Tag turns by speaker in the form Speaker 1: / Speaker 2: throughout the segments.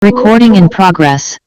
Speaker 1: Recording in progress.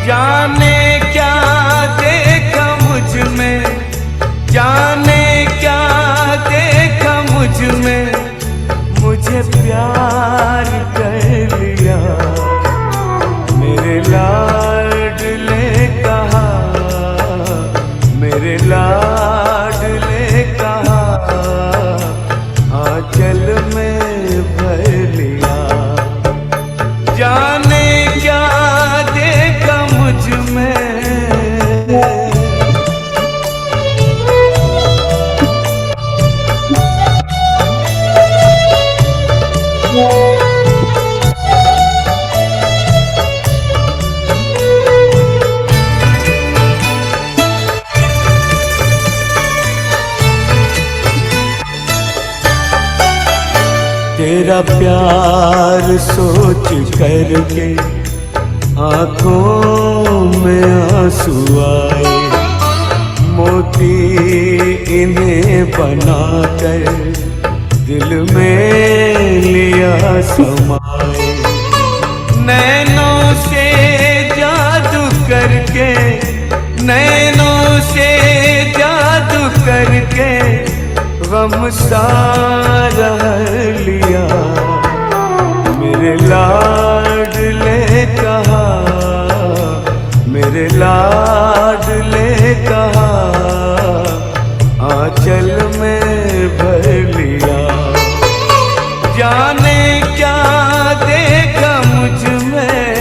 Speaker 2: जाने क्या देखा मुझ में, जाने क्या देखा मुझ में, मुझे प्यार कर लिया। मेरे लाडले कहा, मेरे लाडले कहा, आंचल में भर लिया। जाने क्या देखा मुझ में, तेरा प्यार सोच करके आँखों में आंसू आए। मोती इन्हें बनाकर दिल में लिया समाए। नैनों से जादू करके, नैनों से जादू करके गम सारा लिया। मेरे लाडले कहा, मेरे लाडले कहा, आंचल में भर लिया। जाने क्या देखा मुझ में,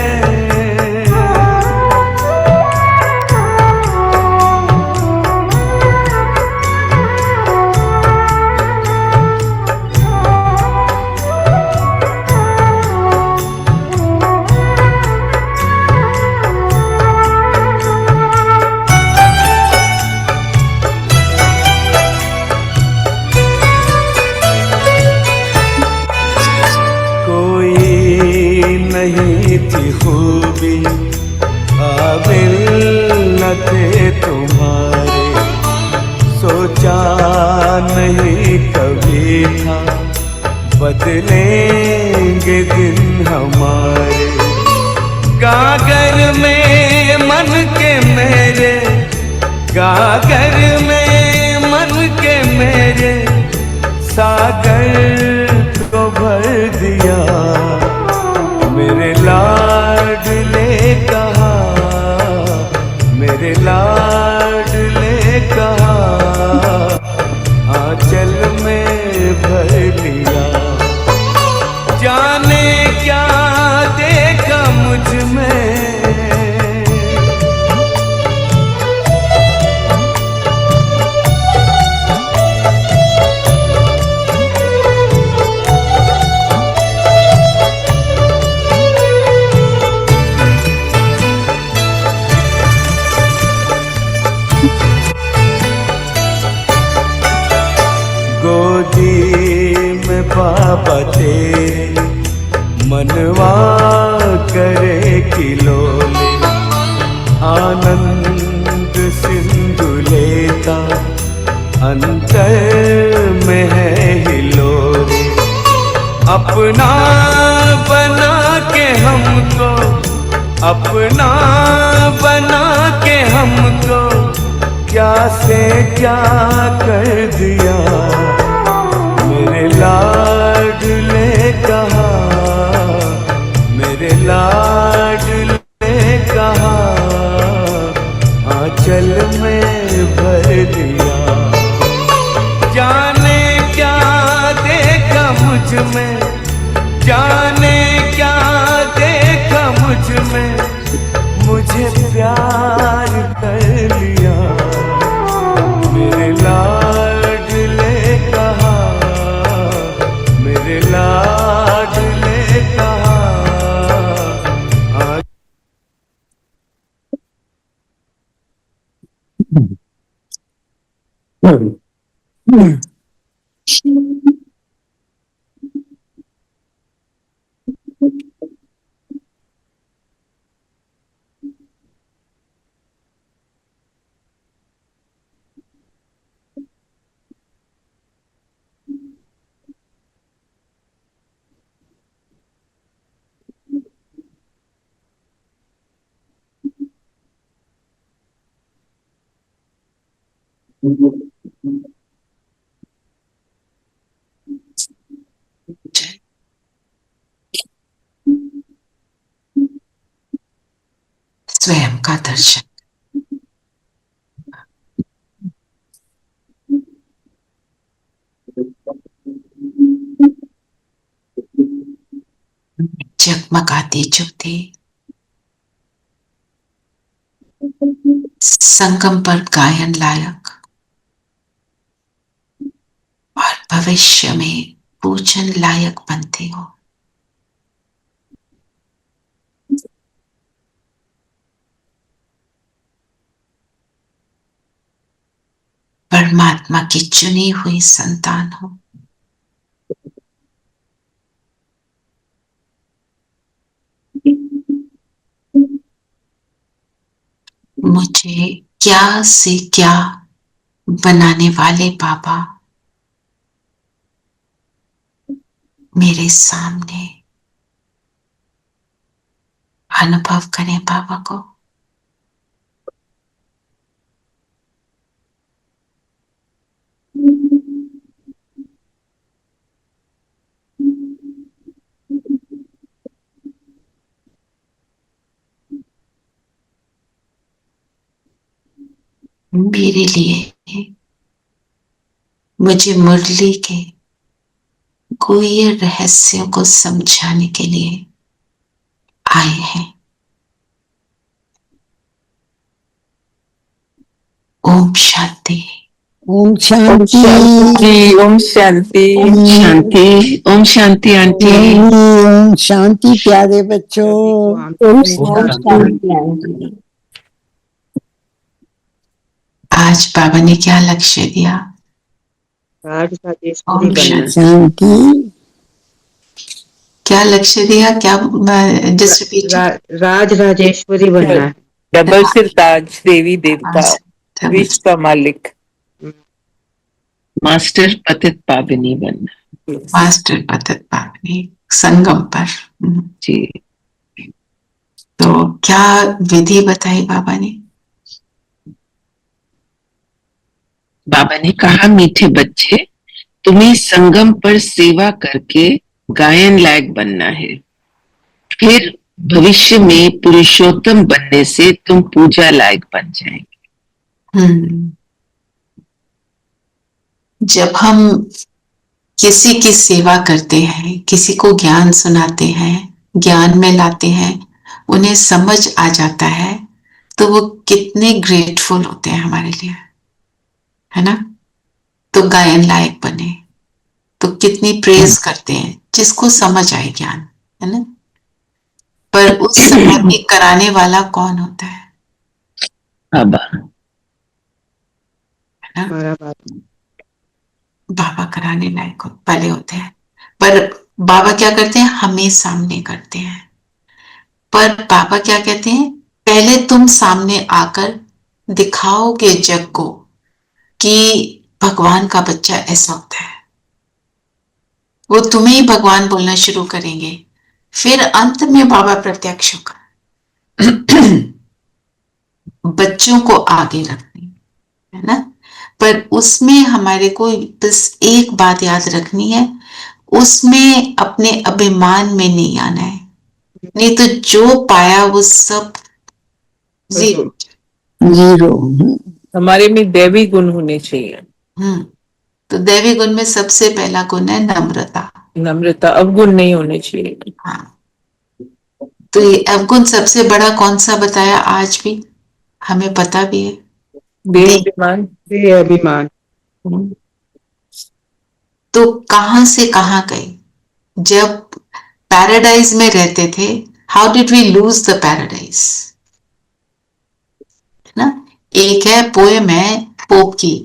Speaker 2: था बदलेंगे दिन हमारे। गागर में मन के मेरे, गागर में मन के मेरे, सागर को भर दिया। मेरे लाडले कहा, मेरे लाडले कहा, आंचल में भर लिया। जाने क्या देखा मुझ में, गोदी में बाबा तेरे, मनवा करे किलोले। आनंद सिंधु लेता अंतर में है हिलोरे। अपना बना के हमको, अपना बना के हमको, क्या से क्या कर दिया। मेरे लाडले कहा, मेरे लाडले कहा, आंचल में भर दिया। जाने क्या देखा मुझ में, जाने क्या देखा मुझ में, मुझे प्यार कर लिया। मेरे लाडले कहा, मेरे लाडले कहा,
Speaker 1: स्वयं का दर्शन। जगमगाती ज्योति, संगम पर गायन लायक और भविष्य में पूजन लायक बनते हो। परमात्मा की चुनी हुई संतान हो। मुझे क्या से क्या बनाने वाले बाबा मेरे सामने अनुभव करें बाबा को। मेरे लिए मुझे मुरली के कोई रहस्यों को समझाने के लिए आए हैं। ओम शांति,
Speaker 3: ओम शांति,
Speaker 4: ओम शांति, ओम शांति, ओम शांति आंटी।
Speaker 3: ओम शांति प्यारे बच्चों।
Speaker 4: ओम शांति।
Speaker 1: आज बाबा ने क्या लक्ष्य दिया?
Speaker 4: राजराजेश्वरी बनना।
Speaker 3: शांति
Speaker 1: क्या लक्ष्य दिया? क्या जस्ट रिपीट।
Speaker 4: राजराजेश्वरी बनना है।
Speaker 5: डबल सिर ताज, देवी देवता, विश्व का मालिक।
Speaker 4: मास्टर पतित पावनी बनना।
Speaker 1: मास्टर पतित पावनी संगम पर।
Speaker 4: जी।
Speaker 1: तो क्या विधि बताई बाबा ने?
Speaker 4: बाबा ने कहा, मीठे बच्चे, तुम्हें संगम पर सेवा करके गायन लायक बनना है। फिर भविष्य में पुरुषोत्तम बनने से तुम पूजा लायक बन जाएंगे।
Speaker 1: जब हम किसी की सेवा करते हैं, किसी को ज्ञान सुनाते हैं, ज्ञान में लाते हैं, उन्हें समझ आ जाता है, तो वो कितने ग्रेटफुल होते हैं हमारे लिए, है ना? तो गायन लायक बने तो कितनी प्रेज करते हैं जिसको समझ आए ज्ञान, है ना? पर उस समाधि कराने वाला कौन होता है?
Speaker 4: बाबा।
Speaker 1: है ना? बाबा कराने लायक वाले होते हैं। पर बाबा क्या करते हैं? हमें सामने करते हैं। पर बाबा क्या कहते हैं? पहले तुम सामने आकर दिखाओगे जग को कि भगवान का बच्चा ऐसा होता है। वो तुम्हें ही भगवान बोलना शुरू करेंगे, फिर अंत में बाबा प्रत्यक्ष होगा। बच्चों को आगे रखनी है ना? पर उसमें हमारे को बस एक बात याद रखनी है, उसमें अपने अभिमान में नहीं आना है, नहीं तो जो पाया वो सब जीरो।
Speaker 3: जीरो।
Speaker 5: हमारे में दैवी गुण होने चाहिए।
Speaker 1: तो दैवी गुण में सबसे पहला गुण है नम्रता।
Speaker 5: नम्रता, अवगुण नहीं होने चाहिए।
Speaker 1: हाँ, तो ये अवगुण सबसे बड़ा कौन सा बताया? आज भी हमें पता भी है,
Speaker 5: देह अभिमान।
Speaker 3: देह अभिमान।
Speaker 1: तो कहां से कहां गए? जब पैराडाइज में रहते थे, how did we lose the paradise? ना, एक है पोएम है पोप की,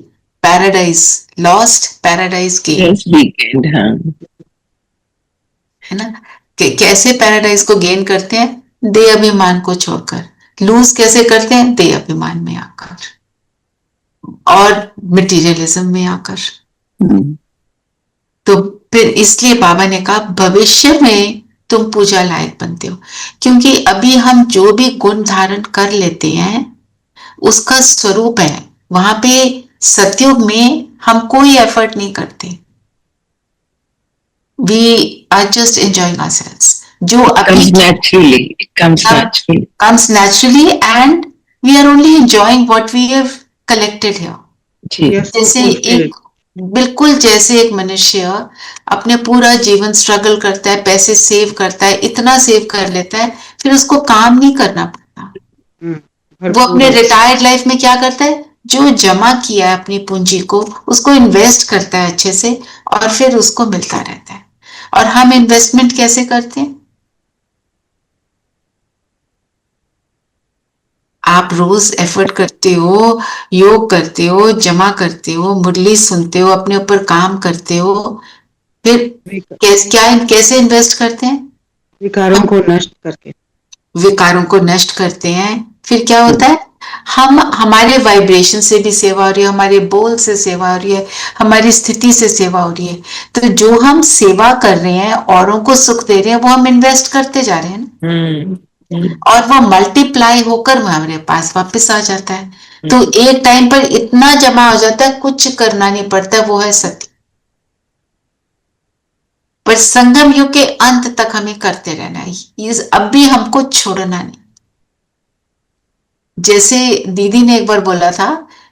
Speaker 1: paradise lost paradise gain,
Speaker 4: weekend. हाँ।
Speaker 1: है ना? कैसे पैराडाइज को गेन करते हैं? दे अभिमान को छोड़कर। लूज कैसे करते हैं? दे अभिमान में आकर और मटेरियलिज्म में आकर। तो फिर इसलिए बाबा ने कहा भविष्य में तुम पूजा लायक बनते हो, क्योंकि अभी हम जो भी गुण धारण कर लेते हैं उसका स्वरूप है। वहां पे सतयुग में हम कोई एफर्ट नहीं करते, we are just enjoying ourselves. जो अभी comes naturally and we are only enjoying what we have collected here. जैसे एक बिल्कुल जैसे एक मनुष्य अपने पूरा जीवन स्ट्रगल करता है, पैसे सेव करता है, इतना सेव कर लेता है, फिर उसको काम नहीं करना पड़ता। वो अपने रिटायर्ड लाइफ में क्या करता है? जो जमा किया है अपनी पूंजी को, उसको इन्वेस्ट करता है अच्छे से और फिर उसको मिलता रहता है। और हम इन्वेस्टमेंट कैसे करते हैं? आप रोज एफर्ट करते हो, योग करते हो, जमा करते हो, मुरली सुनते हो, अपने ऊपर काम करते हो, फिर कैसे इन्वेस्ट करते हैं?
Speaker 3: विकारों को नष्ट करके।
Speaker 1: विकारों को नष्ट करते हैं। फिर क्या होता है? हम हमारे वाइब्रेशन से भी सेवा हो रही है, हमारे बोल से सेवा हो रही है, हमारी स्थिति से सेवा हो रही है। तो जो हम सेवा कर रहे हैं, औरों को सुख दे रहे हैं, वो हम इन्वेस्ट करते जा रहे हैं और वो मल्टीप्लाई होकर हमारे पास वापस आ जाता है। तो एक टाइम पर इतना जमा हो जाता है, कुछ करना नहीं पड़ता, वो है सत्य। पर संगम युग के अंत तक हमें करते रहना है, अब भी हमको छोड़ना नहीं। जैसे दीदी ने एक बार बोला था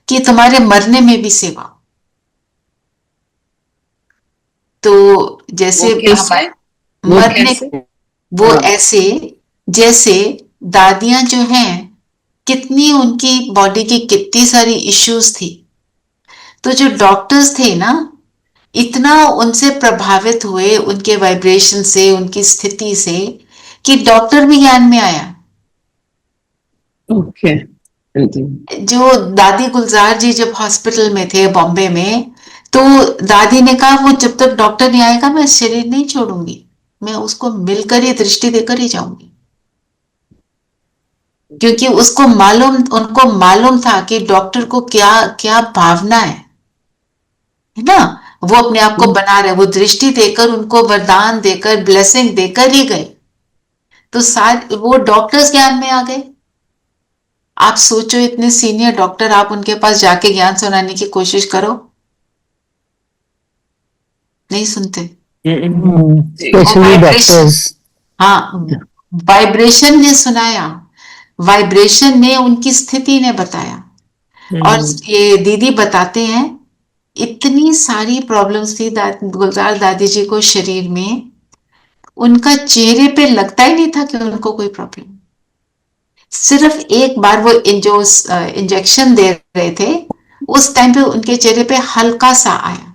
Speaker 1: कि तुम्हारे मरने में भी सेवा। तो जैसे मरने वो ऐसे जैसे दादियां जो हैं, कितनी उनकी बॉडी की कितनी सारी इश्यूज थी, तो जो डॉक्टर्स थे ना, इतना उनसे प्रभावित हुए उनके वाइब्रेशन से, उनकी स्थिति से, कि डॉक्टर भी ज्ञान में आया। जो दादी गुलजार जी जब हॉस्पिटल में थे बॉम्बे में, तो दादी ने कहा वो जब तक डॉक्टर नहीं आएगा मैं शरीर नहीं छोड़ूंगी, मैं उसको मिलकर ही दृष्टि देकर ही जाऊंगी। क्योंकि उनको मालूम था कि डॉक्टर को क्या क्या भावना है है ना, वो अपने आप को बना रहे, वो दृष्टि देकर, उनको वरदान देकर, ब्लेसिंग देकर ही गए, तो सारे वो डॉक्टर्स ज्ञान में आ गए। आप सोचो, इतने सीनियर डॉक्टर, आप उनके पास जाके ज्ञान सुनाने की कोशिश करो, नहीं सुनते।
Speaker 3: Specially doctors.
Speaker 1: हाँ, वाइब्रेशन ने सुनाया, वाइब्रेशन ने, उनकी स्थिति ने बताया। और ये दीदी बताते हैं, इतनी सारी प्रॉब्लम्स थी गुलजार दादी जी को शरीर में, उनका चेहरे पे लगता ही नहीं था कि उनको कोई प्रॉब्लम। सिर्फ एक बार वो जो इंजेक्शन दे रहे थे, उस टाइम पे उनके चेहरे पे हल्का सा आया।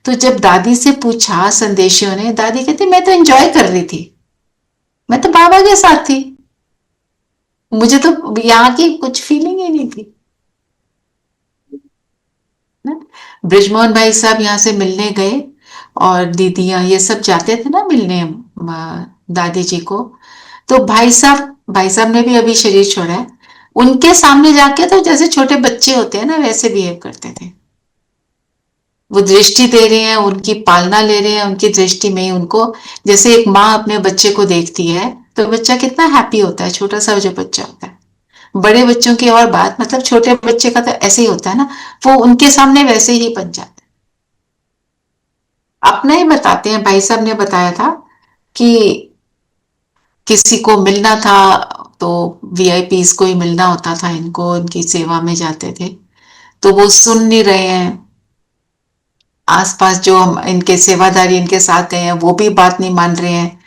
Speaker 1: तो जब दादी से पूछा संदेशियों ने, दादी कहती मैं तो एंजॉय कर रही थी, मैं तो बाबा के साथ थी, मुझे तो यहाँ की कुछ फीलिंग ही नहीं थी। ब्रिजमोहन भाई साहब यहाँ से मिलने गए, और दीदियां ये सब जाते थे ना मिलने दादी जी को। तो भाई साहब ने भी अभी शरीर छोड़ा है, उनके सामने जाके तो जैसे छोटे बच्चे होते हैं ना, वैसे बिहेव करते थे। वो दृष्टि दे रहे हैं, उनकी पालना ले रहे हैं, उनकी दृष्टि में ही उनको, जैसे एक माँ अपने बच्चे को देखती है तो बच्चा कितना हैप्पी होता है, छोटा सा जो बच्चा होता है। बड़े बच्चों की और बात, मतलब छोटे बच्चे का तो ऐसे ही होता है ना, वो उनके सामने वैसे ही बन जाता है। अपना ही बताते हैं, भाई साहब ने बताया था कि किसी को मिलना था, तो वीआईपीज को ही मिलना होता था इनको, उनकी सेवा में जाते थे, तो वो सुन नहीं रहे हैं। आसपास जो हम इनके सेवादारी इनके साथ गए हैं, वो भी बात नहीं मान रहे हैं।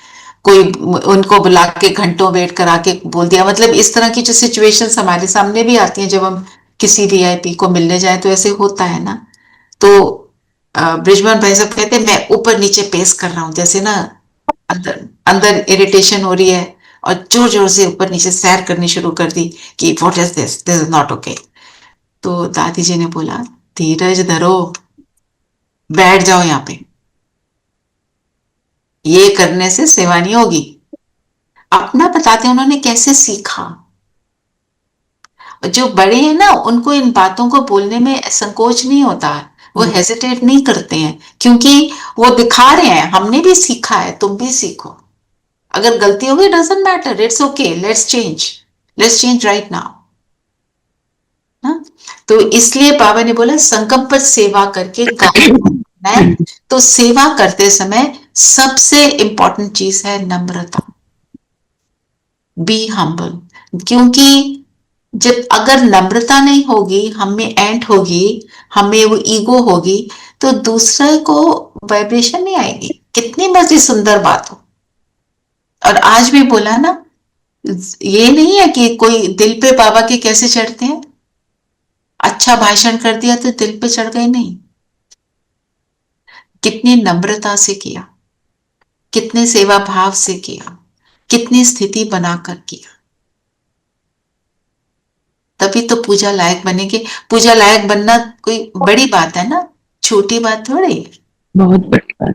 Speaker 1: कोई उनको बुला के घंटों वेट करा के बोल दिया, मतलब इस तरह की जो सिचुएशंस हमारे सामने भी आती हैं, जब हम किसी वीआईपी को मिलने जाए तो ऐसे होता है ना। तो ब्रिजमोहन भाई साहब कहते हैं, मैं ऊपर नीचे पेस कर रहा हूँ, जैसे ना अंदर अंदर इरिटेशन हो रही है, और जोर जोर से ऊपर नीचे सैर करनी शुरू कर दी कि what is this, this is not okay. तो दादी जी ने बोला, धीरज धरो, बैठ जाओ यहाँ पे, ये करने से सेवा नहीं होगी। अपना बताते हैं उन्होंने कैसे सीखा। जो बड़े हैं ना, उनको इन बातों को बोलने में संकोच नहीं होता है, वो हेजिटेट नहीं करते हैं, क्योंकि वो दिखा रहे हैं हमने भी सीखा है, तुम भी सीखो। अगर गलती होगी, doesn't matter, it's okay, let's change right now. तो इसलिए बाबा ने बोला, संगम पर सेवा करके गायन। तो सेवा करते समय सबसे इंपॉर्टेंट चीज है नम्रता, बी हम्बल। क्योंकि जब अगर नम्रता नहीं होगी, हमें एंट होगी, हमें वो ईगो होगी, तो दूसरे को वाइब्रेशन नहीं आएगी, कितनी मर्जी सुंदर बात हो। और आज भी बोला ना, ये नहीं है कि कोई दिल पे बाबा के कैसे चढ़ते हैं, अच्छा भाषण कर दिया तो दिल पे चढ़ गए, नहीं, कितनी नम्रता से किया, कितने सेवा भाव से किया, कितनी स्थिति बनाकर किया, तभी तो पूजा लायक बनेंगे। पूजा लायक बनना कोई बड़ी बात है ना, छोटी बात थोड़ी है।
Speaker 3: बहुत बड़ी बात।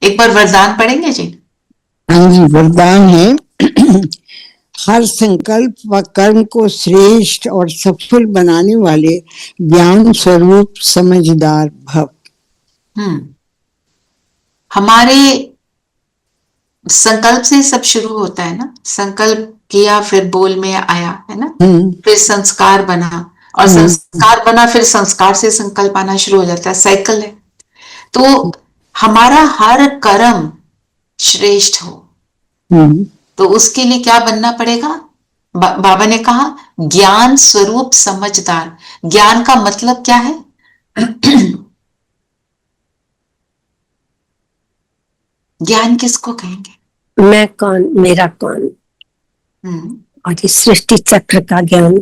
Speaker 1: एक बार वरदान पढ़ेंगे जी।
Speaker 6: हाँ जी, वरदान है हर संकल्प व कर्म को श्रेष्ठ और सफल बनाने वाले ज्ञान स्वरूप समझदार भव।
Speaker 1: हमारे संकल्प से सब शुरू होता है ना, संकल्प किया, फिर बोल में आया, है ना, फिर संस्कार बना, और संस्कार बना, फिर संस्कार से संकल्प आना शुरू हो जाता है, साइकिल है। तो हमारा हर कर्म श्रेष्ठ हो, तो उसके लिए क्या बनना पड़ेगा? बाबा ने कहा, ज्ञान स्वरूप समझदार। ज्ञान का मतलब क्या है? ज्ञान किसको कहेंगे?
Speaker 7: मैं कौन, मेरा कौन, और ये सृष्टि चक्र का ज्ञान,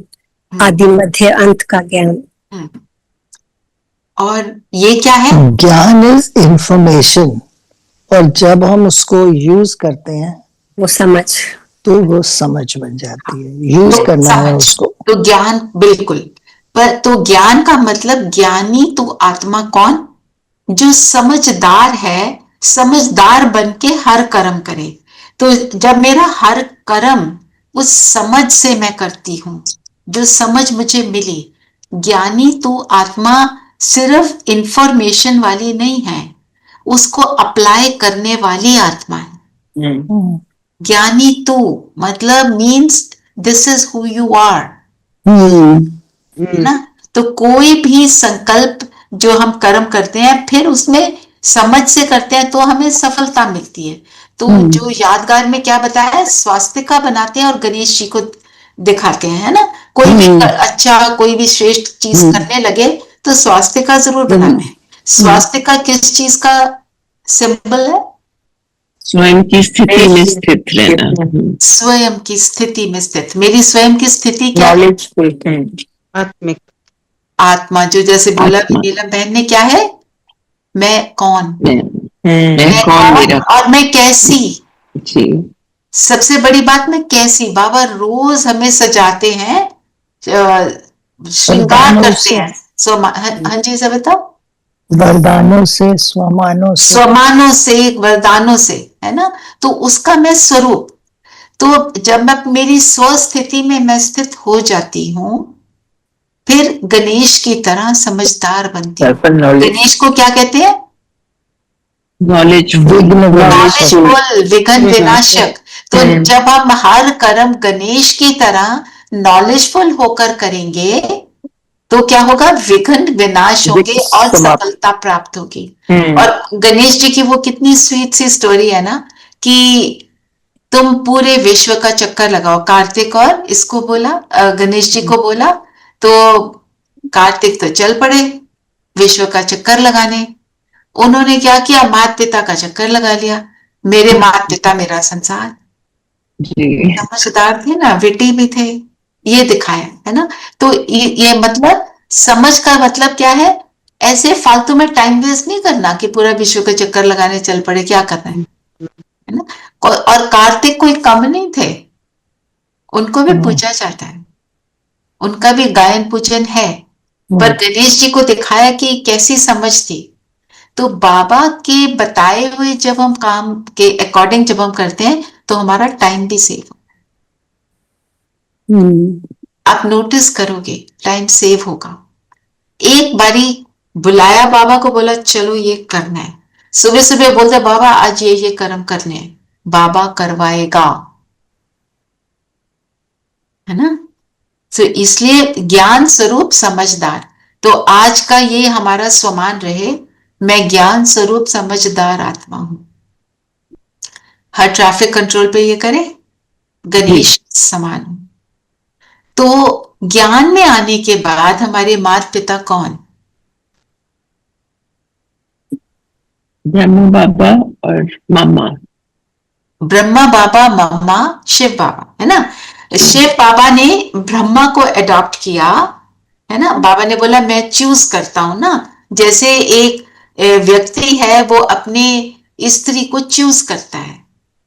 Speaker 7: आदि मध्य अंत का ज्ञान।
Speaker 1: और ये क्या है?
Speaker 6: ज्ञान इज इंफॉर्मेशन, और जब हम उसको यूज करते हैं
Speaker 7: वो समझ,
Speaker 6: तो वो समझ बन जाती है, यूज
Speaker 1: तो
Speaker 6: करना है उसको।
Speaker 1: तो ज्ञान, बिल्कुल। पर तो ज्ञान का मतलब, ज्ञानी तो आत्मा कौन? जो समझदार है, समझदार बन के हर कर्म करे। तो जब मेरा हर कर्म उस समझ से मैं करती हूं, जो समझ मुझे मिली, ज्ञानी तो आत्मा सिर्फ इंफॉर्मेशन वाली नहीं है, उसको अप्लाई करने वाली आत्मा है। ज्ञानी तू मतलब means this is who you are, ना। तो कोई भी संकल्प जो हम कर्म करते हैं फिर उसमें समझ से करते हैं तो हमें सफलता मिलती है। तो जो यादगार में क्या बताया, स्वास्तिका बनाते हैं और गणेश जी को दिखाते हैं, है ना। कोई भी अच्छा कोई भी श्रेष्ठ चीज करने लगे तो स्वास्तिका जरूर बनाते हैं। स्वास्तिका किस चीज का सिंबल है?
Speaker 4: स्वयं की स्थिति में स्थित रहना।
Speaker 1: स्वयं की स्थिति में स्थित। मेरी स्वयं की स्थिति क्या है?
Speaker 6: आत्मिक
Speaker 1: आत्मा। जो जैसे बोला नीलम बहन ने, क्या है? मैं कौन,
Speaker 4: मैं कौन, मेरा
Speaker 1: और मैं कैसी।
Speaker 4: जी
Speaker 1: सबसे बड़ी बात, मैं कैसी। बाबा रोज हमें सजाते हैं, श्रृंगार करते हैं। हाँ जी सब बताओ।
Speaker 3: वरदानों से, स्वमानों से,
Speaker 1: स्वमानों से, वरदानों से, है ना। तो उसका मैं स्वरूप, तो जब मैं मेरी स्वस्थिति में मैं स्थित हो जाती हूँ फिर गणेश की तरह समझदार बनती हूँ। गणेश को क्या कहते हैं? नॉलेजफुल, विघ्न विनाशक। तो जब हम हर कर्म गणेश की तरह नॉलेजफुल होकर करेंगे तो क्या होगा? विघ्न विनाश होंगे और सफलता प्राप्त होगी। और गणेश जी की वो कितनी स्वीट सी स्टोरी है ना, कि तुम पूरे विश्व का चक्कर लगाओ। कार्तिक और इसको बोला, गणेश जी को बोला, तो कार्तिक तो चल पड़े विश्व का चक्कर लगाने। उन्होंने क्या किया? माता पिता का चक्कर लगा लिया। मेरे माता पिता मेरा संसार। समझदार थे ना, विटी भी थे, ये दिखाया है ना। तो ये मतलब समझ का मतलब क्या है? ऐसे फालतू में टाइम वेस्ट नहीं करना कि पूरा विश्व का चक्कर लगाने चल पड़े, क्या करना है ना। और कार्तिक कोई कम नहीं थे, उनको भी पूजा जाता है, उनका भी गायन पूजन है। पर गणेश जी को दिखाया कि कैसी समझ थी। तो बाबा के बताए हुए जब हम काम के अकॉर्डिंग जब हम करते हैं तो हमारा टाइम भी सेव होगा। आप नोटिस करोगे टाइम सेव होगा। एक बारी बुलाया बाबा को, बोला चलो ये करना है। सुबह सुबह बोलते बाबा आज ये कर्म करने हैं, बाबा करवाएगा, है ना। तो इसलिए ज्ञान स्वरूप समझदार। तो आज का ये हमारा स्वमान रहे, मैं ज्ञान स्वरूप समझदार आत्मा हूं। हर ट्रैफिक कंट्रोल पे ये करें, गणेश समान हूं। तो ज्ञान में आने के बाद हमारे माता पिता कौन?
Speaker 4: ब्रह्मा बाबा और मम्मा।
Speaker 1: ब्रह्मा बाबा, मम्मा, शिव बाबा, है ना। शिव बाबा ने ब्रह्मा को अडॉप्ट किया, है ना। बाबा ने बोला मैं चूज करता हूं ना। जैसे एक व्यक्ति है वो अपने स्त्री को चूज करता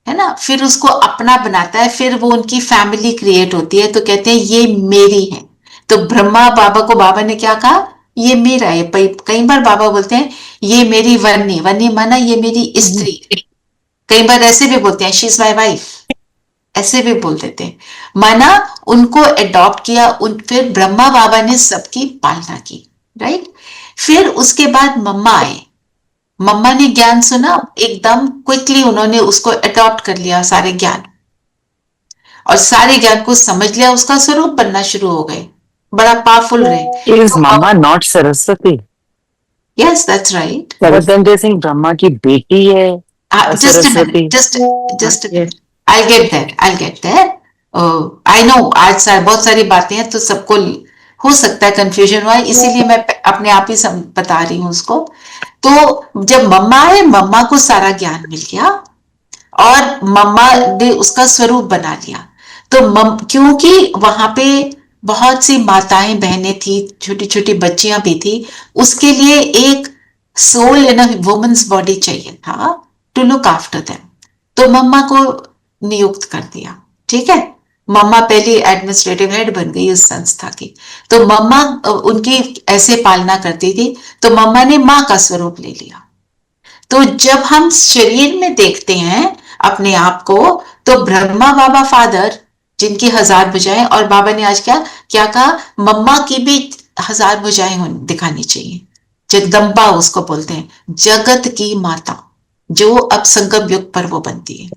Speaker 1: है ना, फिर उसको अपना बनाता है, फिर वो उनकी फैमिली क्रिएट होती है, तो कहते हैं ये मेरी है। तो ब्रह्मा बाबा को बाबा ने क्या कहा? ये मेरा है। कई बार बाबा बोलते हैं ये मेरी वन्नी, वन्नी माना ये मेरी स्त्री। कई बार ऐसे भी बोलते हैं शी इज माई वाइफ, ऐसे भी बोल देते हैं। माना उनको अडॉप्ट किया, फिर ब्रह्मा बाबा ने सबकी पालना की, राइट। फिर उसके बाद मम्मा आए, मम्मा ने ज्ञान सुना, एकदम क्विकली उन्होंने उसको अडॉप्ट कर लिया, सारे ज्ञान, और सारे ज्ञान को समझ लिया, उसका स्वरूप बनना शुरू हो गए, बड़ा पावरफुल रहे।
Speaker 3: Is Mama not Saraswati?
Speaker 1: Yes, that's right.
Speaker 3: But then they think Brahma की बेटी है
Speaker 1: just a minute, just a minute. I'll get there. I know आज बहुत सारी बातें हैं तो सबको हो सकता है कंफ्यूजन हुआ, इसीलिए मैं अपने आप ही बता रही हूँ उसको। तो जब मम्मा आए, मम्मा को सारा ज्ञान मिल गया और मम्मा ने उसका स्वरूप बना लिया। तो क्योंकि वहां पे बहुत सी माताएं बहनें थी, छोटी छोटी बच्चियां भी थी, उसके लिए एक soul in a woman's body चाहिए था टू लुक आफ्टर देम। तो मम्मा को नियुक्त कर दिया, ठीक है। मम्मा पहली एडमिनिस्ट्रेटिव हेड बन गई उस संस्था की। तो मम्मा उनकी ऐसे पालना करती थी, तो मम्मा ने माँ का स्वरूप ले लिया। तो जब हम शरीर में देखते हैं अपने आप को, तो ब्रह्मा बाबा फादर जिनकी 1000 भुजाएं, और बाबा ने आज क्या क्या कहा? मम्मा की भी 1000 भुजाएं दिखानी चाहिए, जगदम्बा उसको बोलते हैं, जगत की माता, जो अब संगम युग पर वो बनती है।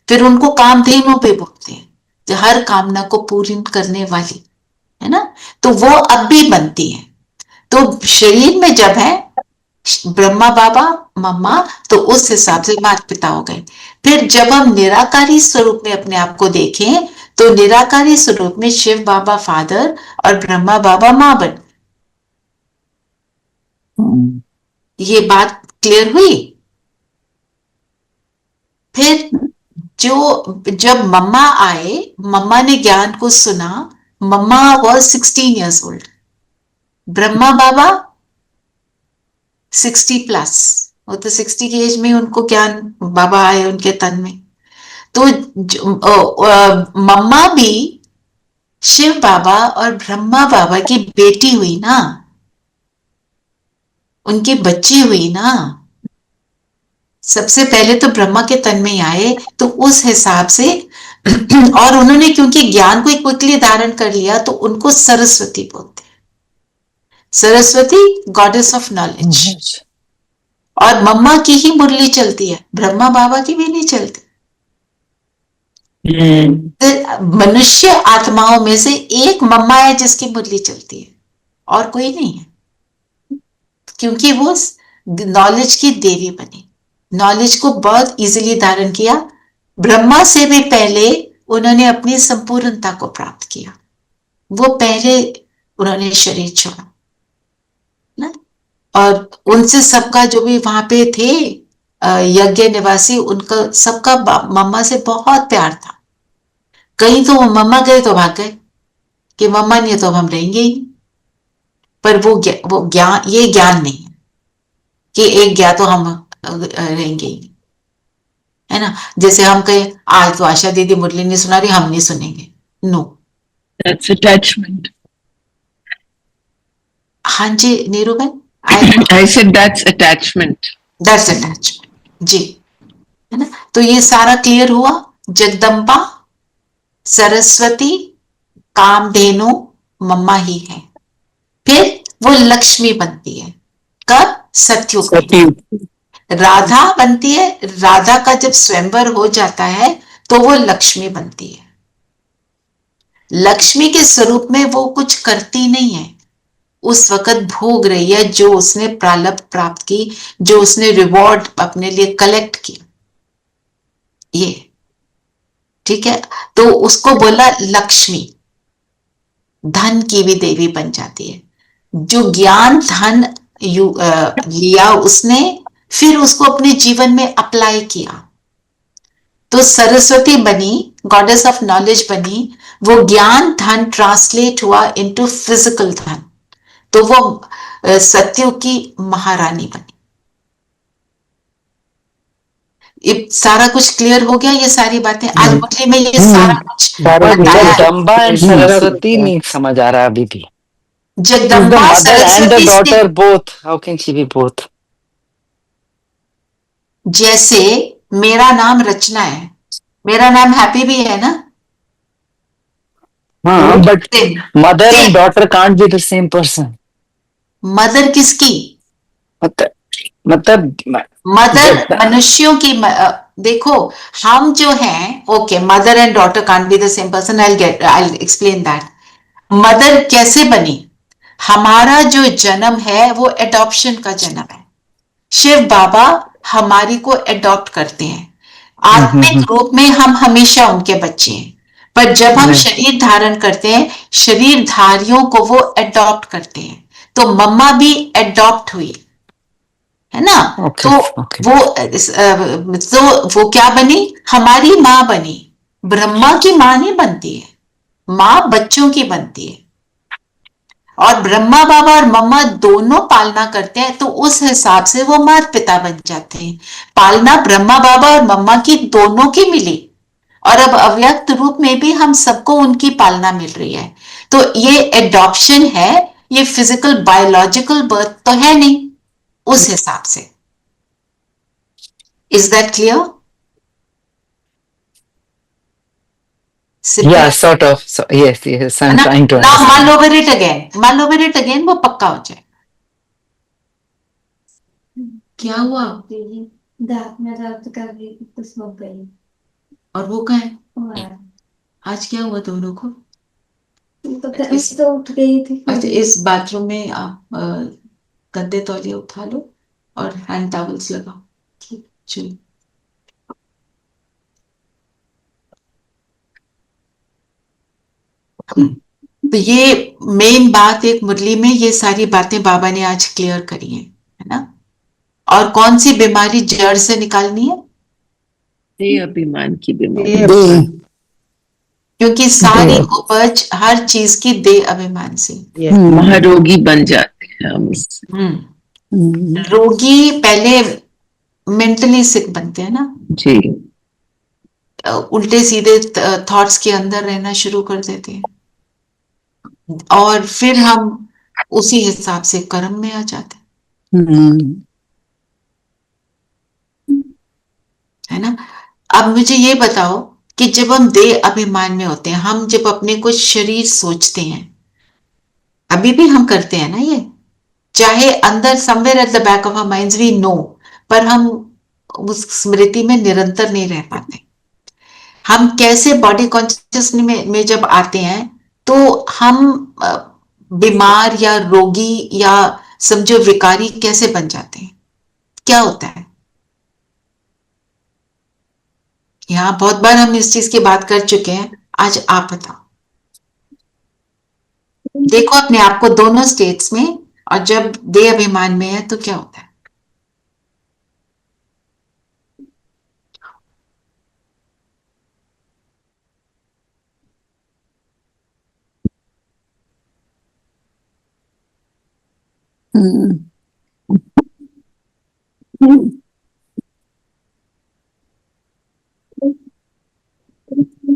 Speaker 1: फिर उनको कामधेनु भी बोलते हैं, जो हर कामना को पूरी करने वाली है ना, तो वो अब भी बनती है। तो शरीर में जब है ब्रह्मा बाबा मम्मा, तो उस हिसाब से माता पिता हो गए। फिर जब हम निराकारी स्वरूप में अपने आप को देखें, तो निराकारी स्वरूप में शिव बाबा फादर और ब्रह्मा बाबा माँ बन। ये बात क्लियर हुई? फिर जब मम्मा आए, मम्मा ने ज्ञान को सुना, मम्मा वॉज 16 years old, ब्रह्मा बाबा 60+, वो तो 60 की एज में उनको ज्ञान बाबा आए उनके तन में। तो मम्मा भी शिव बाबा और ब्रह्मा बाबा की बेटी हुई ना, उनकी बच्ची हुई ना। सबसे पहले तो ब्रह्मा के तन में आए, तो उस हिसाब से और उन्होंने क्योंकि ज्ञान को क्विकली धारण कर लिया, तो उनको सरस्वती बोलते हैं। Saraswati goddess of knowledge. और मम्मा की ही मुरली चलती है, ब्रह्मा बाबा की भी नहीं चलती। मनुष्य आत्माओं में से एक मम्मा है जिसकी मुरली चलती है, और कोई नहीं है, क्योंकि वो नॉलेज की देवी बनी, नॉलेज को बहुत इजीली धारण किया। ब्रह्मा से भी पहले उन्होंने अपनी संपूर्णता को प्राप्त किया, वो पहले उन्होंने शरीर छोड़ा ना। और उनसे सबका जो भी वहां पे थे यज्ञ निवासी, उनका सबका मम्मा से बहुत प्यार था। कहीं तो वो मम्मा गए तो भाग गए कि मम्मा नहीं तो हम रहेंगे ही। पर वो ज्ञान, ये ज्ञान नहीं है कि एक गया तो हम रहेंगे ही, है ना। जैसे हम कहे आज तो आशा दीदी मुरली नहीं सुना रही, हम नहीं सुनेंगे, नो,
Speaker 4: दैट्स अटैचमेंट।
Speaker 1: हाँ जी नीरू बहन,
Speaker 4: I said that's attachment.
Speaker 1: That's attachment ji, है ना। तो ये सारा क्लियर हुआ। जगदम्बा, सरस्वती, कामधेनु मम्मा ही है। फिर वो लक्ष्मी बनती है, कब? सतयुग में। राधा बनती है, राधा का जब स्वयंवर हो जाता है तो वो लक्ष्मी बनती है। लक्ष्मी के स्वरूप में वो कुछ करती नहीं है, उस वक्त भोग रही है जो उसने प्रारब्ध प्राप्त की, जो उसने रिवॉर्ड अपने लिए कलेक्ट किया, ये ठीक है। तो उसको बोला लक्ष्मी, धन की भी देवी बन जाती है। जो ज्ञान धन लिया उसने, फिर उसको अपने जीवन में अप्लाई किया, तो सरस्वती बनी, गॉडेस ऑफ नॉलेज बनी। वो ज्ञान धन ट्रांसलेट हुआ इनटू फिजिकल धन, तो वो सतयुग की महारानी बनी। ये सारा कुछ क्लियर हो गया, ये सारी बातें आज मुरली में ये सारा कुछ बताया है।
Speaker 3: जगदम्बा एंड सरस्वती नहीं समझ आ रहा अभी भी।
Speaker 1: Jagdamba Saraswati
Speaker 3: daughter both, how can she be both?
Speaker 1: जैसे मेरा नाम रचना है, मेरा नाम हैप्पी भी है ना।
Speaker 3: हाँ, but mother and daughter can't be the same person.
Speaker 1: Mother किसकी?
Speaker 3: मतलब
Speaker 1: मदर मनुष्यों की। देखो हम जो हैं, okay, mother and daughter can't be the same person, I explain that. Mother कैसे बनी? हमारा जो जन्म है वो एडॉप्शन का जन्म है। शिव बाबा हमारी को एडॉप्ट करते हैं, आत्मिक रूप में हम हमेशा उनके बच्चे हैं, पर जब हम शरीर धारण करते हैं, शरीरधारियों को वो एडॉप्ट करते हैं। तो मम्मा भी एडॉप्ट हुई, है ना। तो वो क्या बनी? हमारी माँ बनी। ब्रह्मा की माँ नहीं बनती है, माँ बच्चों की बनती है। और ब्रह्मा बाबा और मम्मा दोनों पालना करते हैं, तो उस हिसाब से वो माता पिता बन जाते हैं। पालना ब्रह्मा बाबा और मम्मा की दोनों की मिली, और अब अव्यक्त रूप में भी हम सबको उनकी पालना मिल रही है। तो ये एडॉप्शन है, ये फिजिकल बायोलॉजिकल बर्थ तो है नहीं उस हिसाब से। Is that clear?
Speaker 3: Yeah, sort of. So, yes, I'm trying to understand.
Speaker 1: Now mull over it again, वो पक्का हो जाए। क्या हुआ?
Speaker 8: दांत में दर्द कर रही थी तो सो गई।
Speaker 1: और वो कहाँ है?
Speaker 8: और
Speaker 1: आज क्या हुआ दोनों को?
Speaker 8: तो इस तो उठ गई थी फिर
Speaker 1: अच्छा,
Speaker 8: भी।
Speaker 1: इस बाथरूम में आप गद्दे तौलिए उठा लो और हैंड टॉवल्स लगाओ।
Speaker 8: ठीक।
Speaker 1: चलो। तो ये मेन बात, एक मुरली में ये सारी बातें बाबा ने आज क्लियर करी है ना? और कौन सी बीमारी जड़ से निकालनी है?
Speaker 4: देह अभिमान की बीमारी।
Speaker 6: देह
Speaker 1: क्योंकि सारी उपज हर चीज की देह अभिमान से।
Speaker 4: महारोगी बन जाते हैं हम इससे।
Speaker 1: रोगी पहले मेंटली सिक बनते हैं ना,
Speaker 4: जी।
Speaker 1: उल्टे सीधे थॉट्स के अंदर रहना शुरू कर देते हैं और फिर हम उसी हिसाब से कर्म में आ जाते है ना? अब मुझे ये बताओ कि जब हम देह अभिमान में होते हैं, हम जब अपने को शरीर सोचते हैं, अभी भी हम करते हैं ना ये, चाहे अंदर somewhere at the back of our minds we know, पर हम उस स्मृति में निरंतर नहीं रह पाते। हम कैसे बॉडी कॉन्शियस में जब आते हैं तो हम बीमार या रोगी या समझो विकारी कैसे बन जाते हैं? क्या होता है? यहाँ बहुत बार हम इस चीज की बात कर चुके हैं, आज आप बताओ। देखो अपने आप को दोनों स्टेट्स में, और जब देह अभिमान में है तो क्या होता है?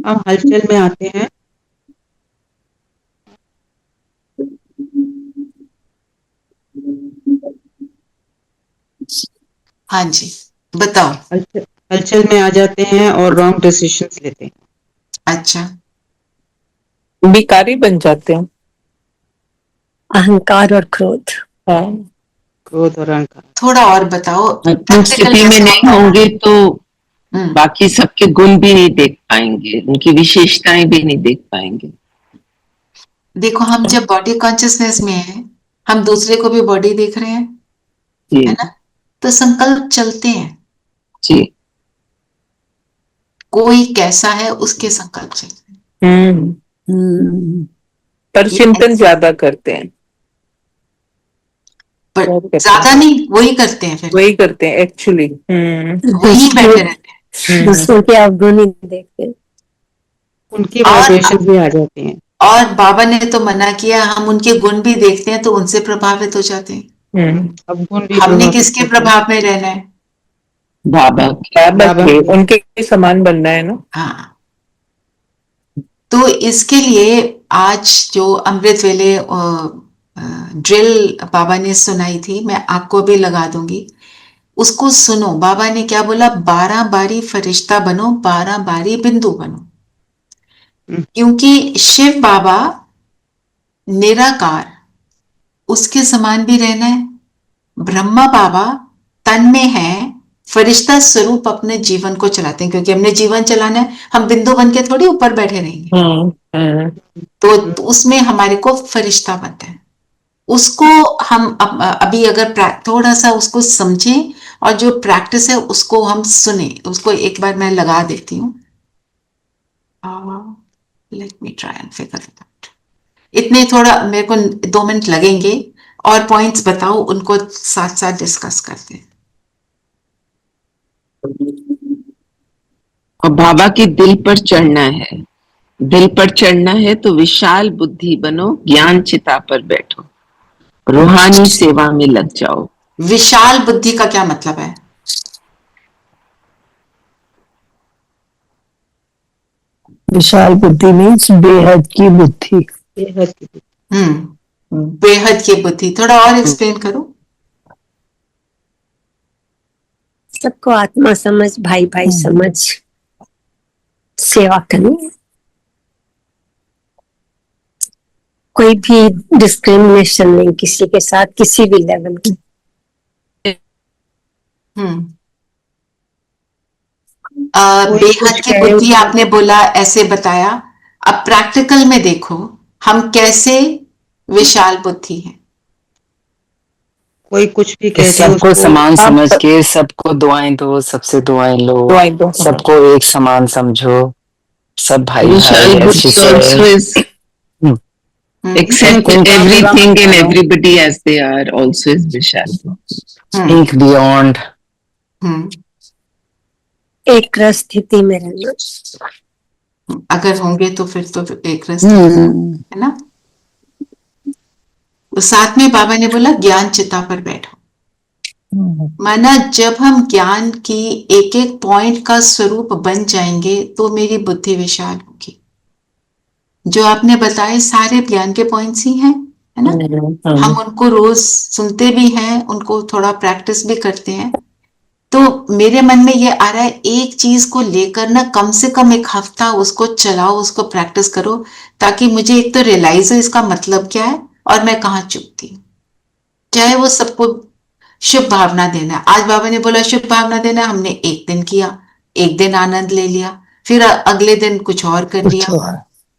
Speaker 9: हम हलचल में आते हैं।
Speaker 1: हाँ जी, बताओ।
Speaker 9: हलचल में आ जाते हैं और रॉन्ग डिसीजंस लेते हैं।
Speaker 1: अच्छा,
Speaker 5: विकारी बन जाते हैं।
Speaker 7: अहंकार और क्रोध।
Speaker 5: हाँ।
Speaker 9: क्रोध और अहंकार।
Speaker 1: थोड़ा और बताओ।
Speaker 4: अपनी स्थिति में नहीं होंगे तो बाकी सबके गुण भी नहीं देख पाएंगे, उनकी विशेषताएं भी नहीं देख पाएंगे।
Speaker 1: देखो, हम जब बॉडी कॉन्शियसनेस में हैं, हम दूसरे को भी बॉडी देख रहे हैं, है ना? तो संकल्प चलते हैं।
Speaker 4: जी।
Speaker 1: कोई कैसा है उसके संकल्प चलते हैं।
Speaker 5: पर चिंतन ज्यादा करते हैं।
Speaker 1: पर ज्यादा नहीं, वही करते हैं, फिर
Speaker 5: वही करते हैं एक्चुअली।
Speaker 1: वही बैठे रहते हैं।
Speaker 7: दूसरों के अवगुण नहीं देखते,
Speaker 9: उनके वाइब्रेशन भी आ जाते हैं।
Speaker 1: और बाबा ने तो मना किया, हम उनके गुण भी देखते हैं तो उनसे प्रभावित हो जाते हैं।
Speaker 9: अब गुण भी
Speaker 1: हमने किसके प्रभाव में रहना है?
Speaker 4: बाबा
Speaker 5: के, उनके समान बनना है ना।
Speaker 1: हाँ, तो इसके लिए आज जो अमृत वेले ड्रिल बाबा ने सुनाई थी, मैं आपको भी लगा दूंगी, उसको सुनो। बाबा ने क्या बोला? 12 बारी फरिश्ता बनो, 12 बारी बिंदु बनो। क्योंकि शिव बाबा निराकार, उसके समान भी रहना है। ब्रह्मा बाबा तन में है, फरिश्ता स्वरूप अपने जीवन को चलाते हैं, क्योंकि हमने जीवन चलाना है, हम बिंदु बन के थोड़ी ऊपर बैठे रहेंगे। तो उसमें हमारे को फरिश्ता बनता है। उसको हम अभी अगर थोड़ा सा उसको समझें और जो प्रैक्टिस है उसको हम सुने, उसको एक बार मैं लगा देती हूँ। Let me try and figure it out. इतने थोड़ा मेरे को 2 मिनट लगेंगे, और पॉइंट्स बताओ, उनको साथ साथ डिस्कस करते हैं।
Speaker 4: और बाबा के दिल पर चढ़ना है। दिल पर चढ़ना है तो विशाल बुद्धि बनो, ज्ञान चिता पर बैठो, रूहानी सेवा में लग जाओ।
Speaker 1: विशाल बुद्धि का क्या मतलब है?
Speaker 6: विशाल बुद्धि मीन्स बेहद की बुद्धि।
Speaker 9: बेहद की बुद्धि।
Speaker 1: बेहद की बुद्धि, थोड़ा और एक्सप्लेन करो।
Speaker 7: सबको आत्मा समझ, भाई भाई समझ, सेवा करनी, कोई भी डिस्क्रिमिनेशन नहीं किसी के साथ, किसी भी लेवल की।
Speaker 9: कोई
Speaker 1: बेहद
Speaker 9: कुछ
Speaker 1: की
Speaker 9: कहे
Speaker 1: बुद्धि आपने बोला, ऐसे बताया। अब प्रैक्टिकल में देखो हम कैसे विशाल बुद्धि है।
Speaker 9: कोई कुछ भी
Speaker 3: कि
Speaker 9: कह दे
Speaker 3: सबको
Speaker 9: उसको
Speaker 3: समान
Speaker 5: आप
Speaker 3: समझ के सबको दुआएं दो, सबसे दुआएं लो,
Speaker 5: दुआएं दो।
Speaker 3: सबको एक समान समझो, सब भाई भाई
Speaker 4: Vishal
Speaker 3: as she
Speaker 4: Buddhi also
Speaker 3: said.
Speaker 4: is
Speaker 1: hmm,
Speaker 4: accept
Speaker 3: Think
Speaker 4: everything and everybody as they are also is Vishal Buddhi.
Speaker 3: think beyond.
Speaker 7: एक रस स्थिति में रहना।
Speaker 1: अगर होंगे तो फिर तो एक रस
Speaker 6: हम्म,
Speaker 1: है ना। तो साथ में बाबा ने बोला ज्ञान चिता पर बैठो। माना जब हम ज्ञान की एक एक पॉइंट का स्वरूप बन जाएंगे तो मेरी बुद्धि विशाल होगी। जो आपने बताए सारे ज्ञान के पॉइंट्स ही हैं, है ना। हम उनको रोज सुनते भी हैं, उनको थोड़ा प्रैक्टिस भी करते हैं। तो मेरे मन में ये आ रहा है एक चीज को लेकर ना कम से कम एक हफ्ता उसको चलाओ, उसको प्रैक्टिस करो, ताकि मुझे एक तो रियलाइज हो इसका मतलब क्या है और मैं कहाँ चुकती हूँ। चाहे वो सबको शुभ भावना देना। आज बाबा ने बोला शुभ भावना देना, हमने एक दिन किया, एक दिन आनंद ले लिया, फिर अगले दिन कुछ और कर लिया,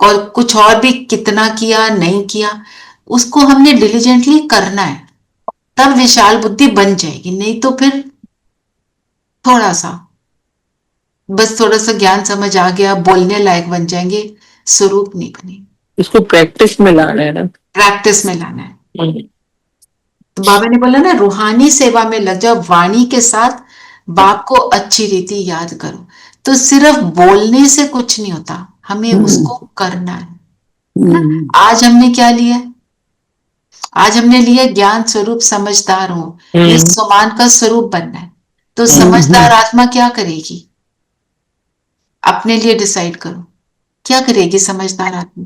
Speaker 1: और कुछ और भी कितना किया नहीं किया, उसको हमने डिलीजेंटली करना है, तब विशाल बुद्धि बन जाएगी। नहीं तो फिर थोड़ा सा, बस थोड़ा सा ज्ञान समझ आ गया, बोलने लायक बन जाएंगे, स्वरूप नहीं बने।
Speaker 5: इसको प्रैक्टिस में लाना है ना।
Speaker 1: प्रैक्टिस में लाना है। तो बाबा ने बोला ना रूहानी सेवा में लग जाओ, वाणी के साथ बाप को अच्छी रीति याद करो। तो सिर्फ बोलने से कुछ नहीं होता, हमें उसको करना है ना। आज हमने क्या लिया? आज हमने लिया ज्ञान स्वरूप समझदार हो, ये समान का स्वरूप बनना है। तो समझदार आत्मा क्या करेगी? अपने लिए डिसाइड करो, क्या करेगी समझदार आत्मा?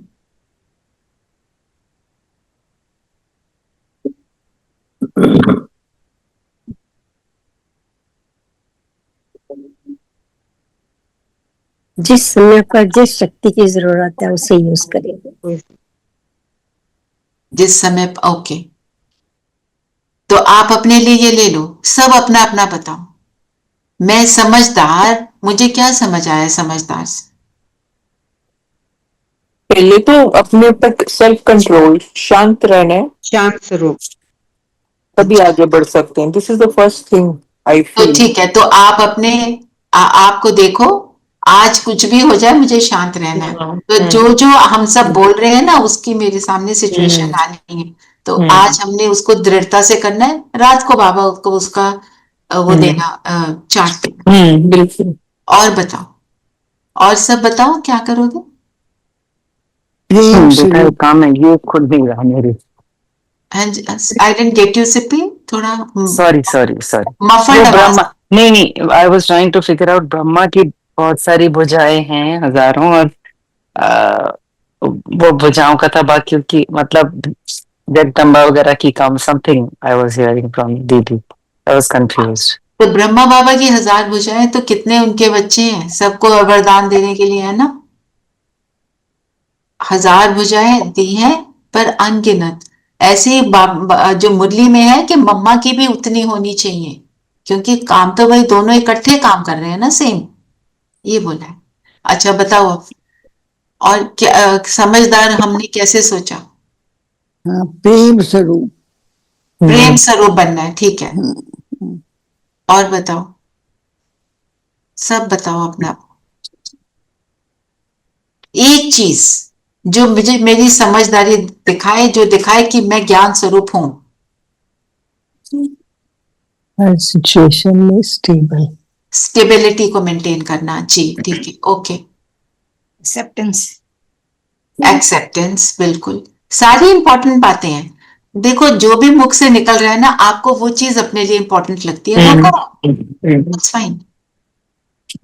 Speaker 7: जिस समय पर जिस शक्ति की जरूरत है उसे यूज करेंगे।
Speaker 1: जिस समय ओके, तो आप अपने लिए ये ले लो, सब अपना अपना बताओ। मैं समझदार, मुझे क्या समझ आया समझदार से?
Speaker 5: पहले तो अपने ऊपर सेल्फ कंट्रोल, शांत रहना है,
Speaker 9: शांत स्वरूप,
Speaker 5: तभी आगे बढ़ सकते हैं। This is the first thing I
Speaker 1: तो
Speaker 5: फील।
Speaker 1: ठीक है, तो आप अपने आपको देखो, आज कुछ भी हो जाए मुझे शांत रहना है। तो जो जो हम सब बोल रहे हैं ना, उसकी मेरे सामने सिचुएशन आनी है, तो आज हमने उसको दृढ़ता से करना है। रात को बाबा को उसका वो देना, चार्ट देना।
Speaker 5: बिल्कुल।
Speaker 1: और बताओ, और सब बताओ क्या करोगे?
Speaker 6: प्रेम
Speaker 3: बेटा
Speaker 6: स्वरूप,
Speaker 3: एक काम है, ये खुद नहीं रहा मेरी।
Speaker 1: I didn't get you Sippy, थोड़ा
Speaker 3: सॉरी सॉरी सॉरी।
Speaker 1: मफल्ड आवाज।
Speaker 3: ब्रह्मा, नहीं नहीं, I was trying to figure out Brahma की बहुत सारी भुजाएं हैं, हजारों, और वो भुजाओं का था बाकी की, मतलब जगदम्बा वगैरह की काम, something I was hearing from दीदी, आई वाज कंफ्यूज्ड।
Speaker 1: तो ब्रह्मा बाबा की 1000 भुजाएं, तो कितने उनके बच्चे हैं सबको वरदान देने के लिए, है ना। 1000 भुजाएं दी हैं, पर अनगिनत। ऐसे ही जो मुरली में है कि मम्मा की भी उतनी होनी चाहिए, क्योंकि काम तो भाई दोनों इकट्ठे काम कर रहे हैं ना, सेम, ये बोला है। अच्छा बताओ अब, और क्या समझदार हमने कैसे सोचा?
Speaker 6: हाँ, प्रेम स्वरूप,
Speaker 1: प्रेम स्वरूप बनना है, ठीक है। और बताओ, सब बताओ अपना। एक चीज जो मुझे मेरी समझदारी दिखाए, जो दिखाए कि मैं ज्ञान स्वरूप हूं।
Speaker 7: हर सिचुएशन में स्टेबल,
Speaker 1: स्टेबिलिटी को मेंटेन करना, जी ठीक है, ओके।
Speaker 10: एक्सेप्टेंस,
Speaker 1: एक्सेप्टेंस, बिल्कुल, सारी इंपॉर्टेंट बातें हैं। देखो जो भी मुख से निकल रहा है ना, आपको वो चीज अपने लिए इंपॉर्टेंट लगती है, वो करो, इट्स फाइन।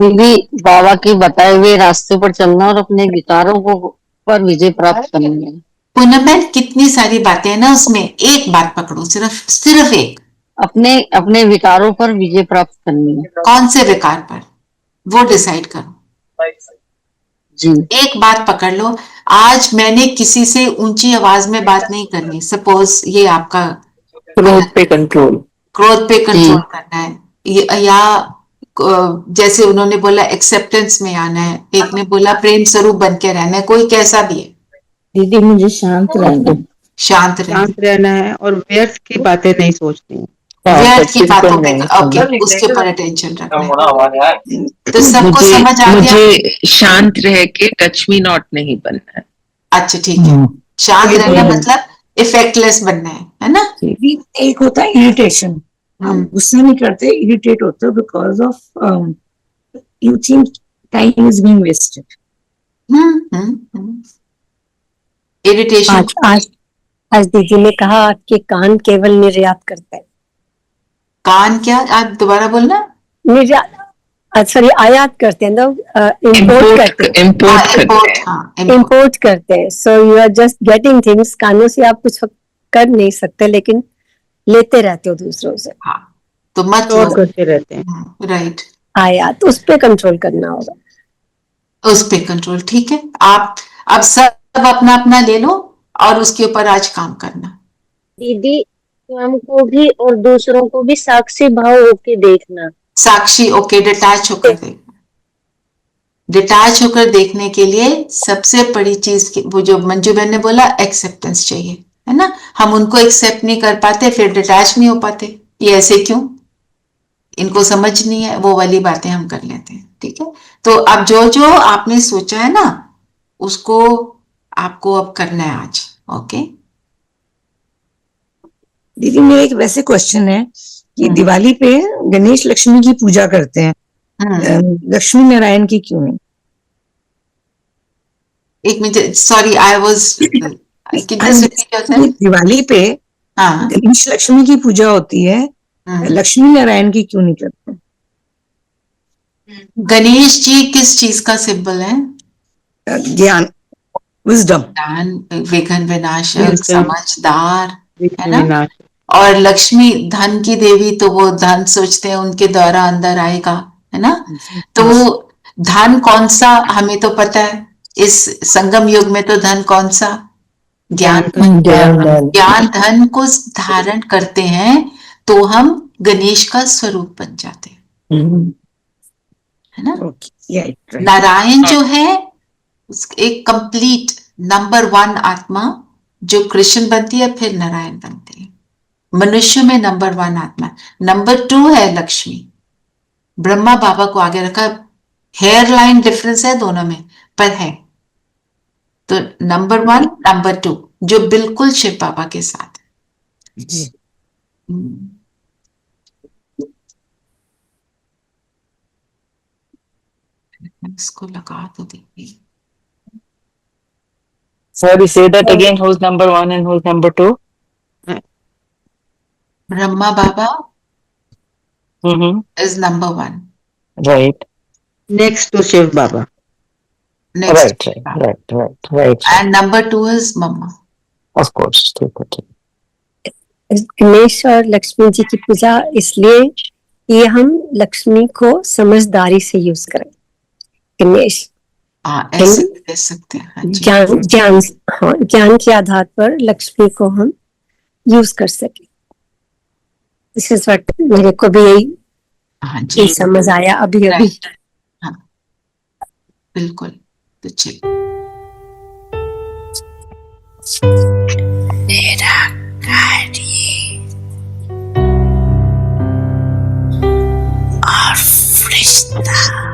Speaker 10: भी बाबा के बताए हुए रास्ते पर चलना और अपने विचारों को पर विजय प्राप्त करनी है।
Speaker 1: पूनम, कितनी सारी बातें हैं ना उसमें, एक बात पकड़ो, सिर्फ सिर्फ एक।
Speaker 10: अपने अपने विकारों पर विजय प्राप्त करनी है।
Speaker 1: कौन से विकार पर, वो डिसाइड करो
Speaker 10: जी।
Speaker 1: एक बात पकड़ लो, आज मैंने किसी से ऊंची आवाज में बात नहीं करनी, सपोज ये आपका
Speaker 5: क्रोध पे कंट्रोल,
Speaker 1: क्रोध पे कंट्रोल करना है, या जैसे उन्होंने बोला एक्सेप्टेंस में आना है, एक ने बोला प्रेम स्वरूप बन के रहना है, कोई कैसा भी है।
Speaker 9: दीदी मुझे शांत रहना है।
Speaker 1: शांत रहना
Speaker 9: शांत रहना है और व्यर्थ की बातें नहीं सोचनी है।
Speaker 1: व्यर्थ की
Speaker 3: बिल्कुल
Speaker 1: बातों पे
Speaker 3: नहीं।
Speaker 1: ओके उसके ऊपर अटेंशन रखना है। तो सबको
Speaker 4: मुझे
Speaker 1: समझ आ गया।
Speaker 4: मुझे शांत रह के टच मी नॉट नहीं बनना है।
Speaker 1: अच्छा ठीक है, शांत रहना मतलब इफेक्टलेस बनना है ना।
Speaker 6: एक होता है इरिटेशन, हम गुस्सा नहीं करते, इरिटेट होते हो because of you think time is being wasted.
Speaker 1: Irritation.
Speaker 7: आज दीदी ने कहा आपके कान केवल निर्यात करते हैं।
Speaker 1: कान क्या, आप दोबारा बोलना।
Speaker 7: निर्यात, सॉरी, आयात करते हैं, इम्पोर्ट करते हैं। इम्पोर्ट करते हैं। So you are just getting things, कानों से आप कुछ कर नहीं सकते, लेकिन लेते रहते हो दूसरों से।
Speaker 1: हाँ, तो मत
Speaker 9: स्टोर करते रहते हैं।
Speaker 1: राइट,
Speaker 7: आयात, उस पे कंट्रोल करना होगा।
Speaker 1: उस पे कंट्रोल, ठीक है। आप अब सब अपना अपना ले लो और उसके ऊपर आज काम करना।
Speaker 10: दीदी स्वयं को भी और दूसरों को भी साक्षी भाव होके देखना।
Speaker 1: साक्षी, ओके, डिटैच होकर देखना। डिटैच होकर देखने के लिए सबसे बड़ी चीज वो जो मंजू बहन ने बोला, एक्सेप्टेंस चाहिए, है ना। हम उनको एक्सेप्ट नहीं कर पाते, फिर डिटैच नहीं हो पाते। ये ऐसे क्यों, इनको समझ नहीं है, वो वाली बातें हम कर लेते हैं। ठीक है, तो अब जो जो आपने सोचा है ना, उसको आपको अब करना है आज। ओके
Speaker 6: दीदी मेरा एक वैसे क्वेश्चन है कि दिवाली पे गणेश लक्ष्मी की पूजा करते हैं, लक्ष्मी नारायण की क्यों नहीं?
Speaker 1: एक minute, sorry, I was
Speaker 6: Diwali पे गणेश लक्ष्मी की पूजा होती है, लक्ष्मी नारायण की क्यों नहीं करते?
Speaker 1: गणेश जी किस चीज का सिंबल है?
Speaker 6: ज्ञान, विजडम,
Speaker 1: ज्ञान, विघ्न विनाशक, समझदार, है ना।
Speaker 9: विनाश।
Speaker 1: और लक्ष्मी धन की देवी, तो वो धन सोचते हैं उनके द्वारा अंदर आएगा, है ना। तो धन कौन सा, हमें तो पता है इस संगम युग में तो धन कौन सा, ज्ञान। ज्ञान धन को धारण करते हैं तो हम गणेश का स्वरूप बन जाते हैं, है ना। नारायण जो है एक कंप्लीट नंबर 1 आत्मा, जो कृष्ण बनती है फिर नारायण बनते हैं। मनुष्य में नंबर 1 आत्मा, नंबर 2 है लक्ष्मी। ब्रह्मा बाबा को आगे रखा, हेयर लाइन डिफरेंस है दोनों में, पर है। तो नंबर 1 नंबर 2 जो बिल्कुल शिव बाबा के साथ है। इसको लगा तो देखिए।
Speaker 3: Sorry, say that again. Who's number 1 and who's number 2?
Speaker 1: Brahma Baba is number 1.
Speaker 3: Right.
Speaker 9: Next to Shiv Baba.
Speaker 1: Next.
Speaker 3: Right.
Speaker 1: And number 2 is Mama.
Speaker 3: Of course.
Speaker 7: Ganesh और लक्ष्मी जी की पूजा इसलिए ये हम लक्ष्मी को समझदारी से यूज करें। गणेश
Speaker 1: ऐसे दे सकते हैं,
Speaker 7: ज्ञान के आधार पर लक्ष्मी को हम यूज कर सके। दिस इज व्हाट मेरे को भी यही समझ आया अभी।
Speaker 1: हाँ, बिल्कुल। तो चलिए, मेरा कार्य और फरिश्ता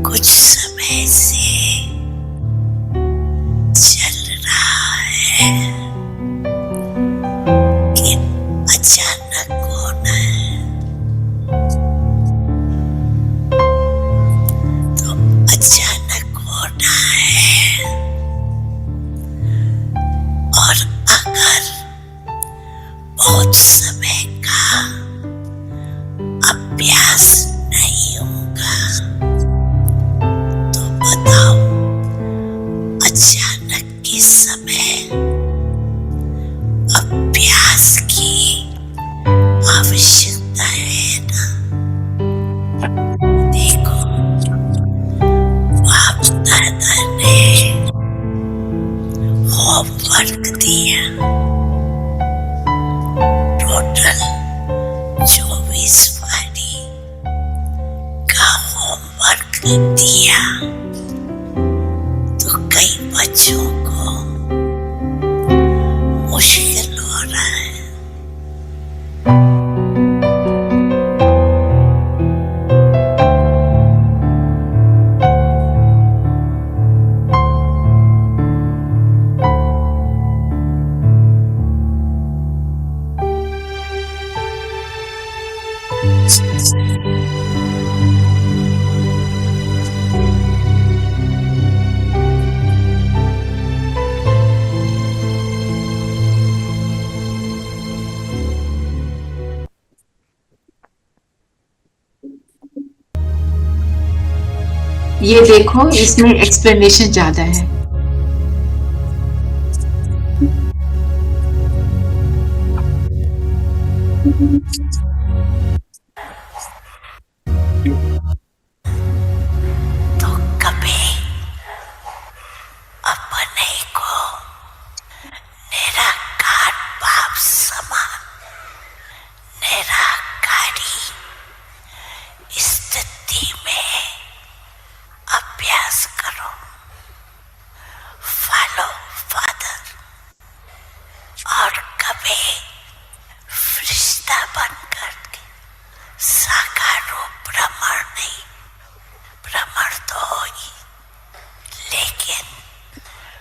Speaker 1: कुछ समय से चल रहा है कि अचानक होना है, तो अचानक होना है और
Speaker 11: समय का अभ्यास नहीं होगा तो बताओ अचानक के समय अभ्यास की आवश्यकता है ना। देखो बाप दादा ने होमवर्क दिया, टोटल 24 वारी का होमवर्क दिया, तो कई बच्चों को मुश्किल हो रहा है।
Speaker 1: ये देखो इसमें एक्सप्लेनेशन ज्यादा है।
Speaker 11: तो कभी अपने को निराकार भाव समान निराकारी स्थिति में अभ्यास करो। Follow father. और कभी फरिश्ता बनकर साकार रूप भ्रमण नहीं, भ्रमण तो हो ही, लेकिन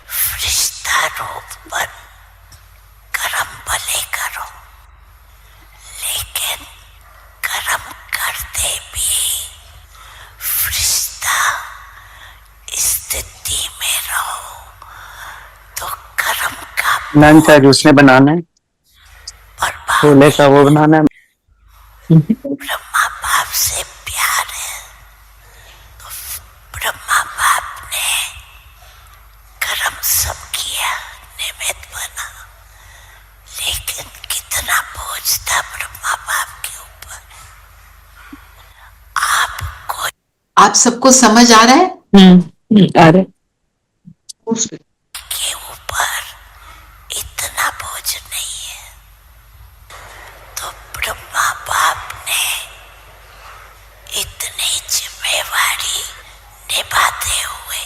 Speaker 11: फरिश्ता रूप बन कर्म भले करो, लेकिन कर्म करते भी फरिश्ता स्थिति में रहो। तो कर्म का
Speaker 3: नन का जूस में बनाना है, छोले का वो बनाना है।
Speaker 11: ब्रह्मा बाप से प्यार है, तो ब्रह्मा बाप ने कर्म सब किया, निमित्त बना, लेकिन कितना बोझ था ब्रह्मा बाप के ऊपर। आपको
Speaker 1: आप सबको समझ आ रहा है?
Speaker 3: आ रहे
Speaker 11: के ऊपर इतना बोझ नहीं है। तो ब्रह्मा बाप ने इतनी जिम्मेवारी निभाते हुए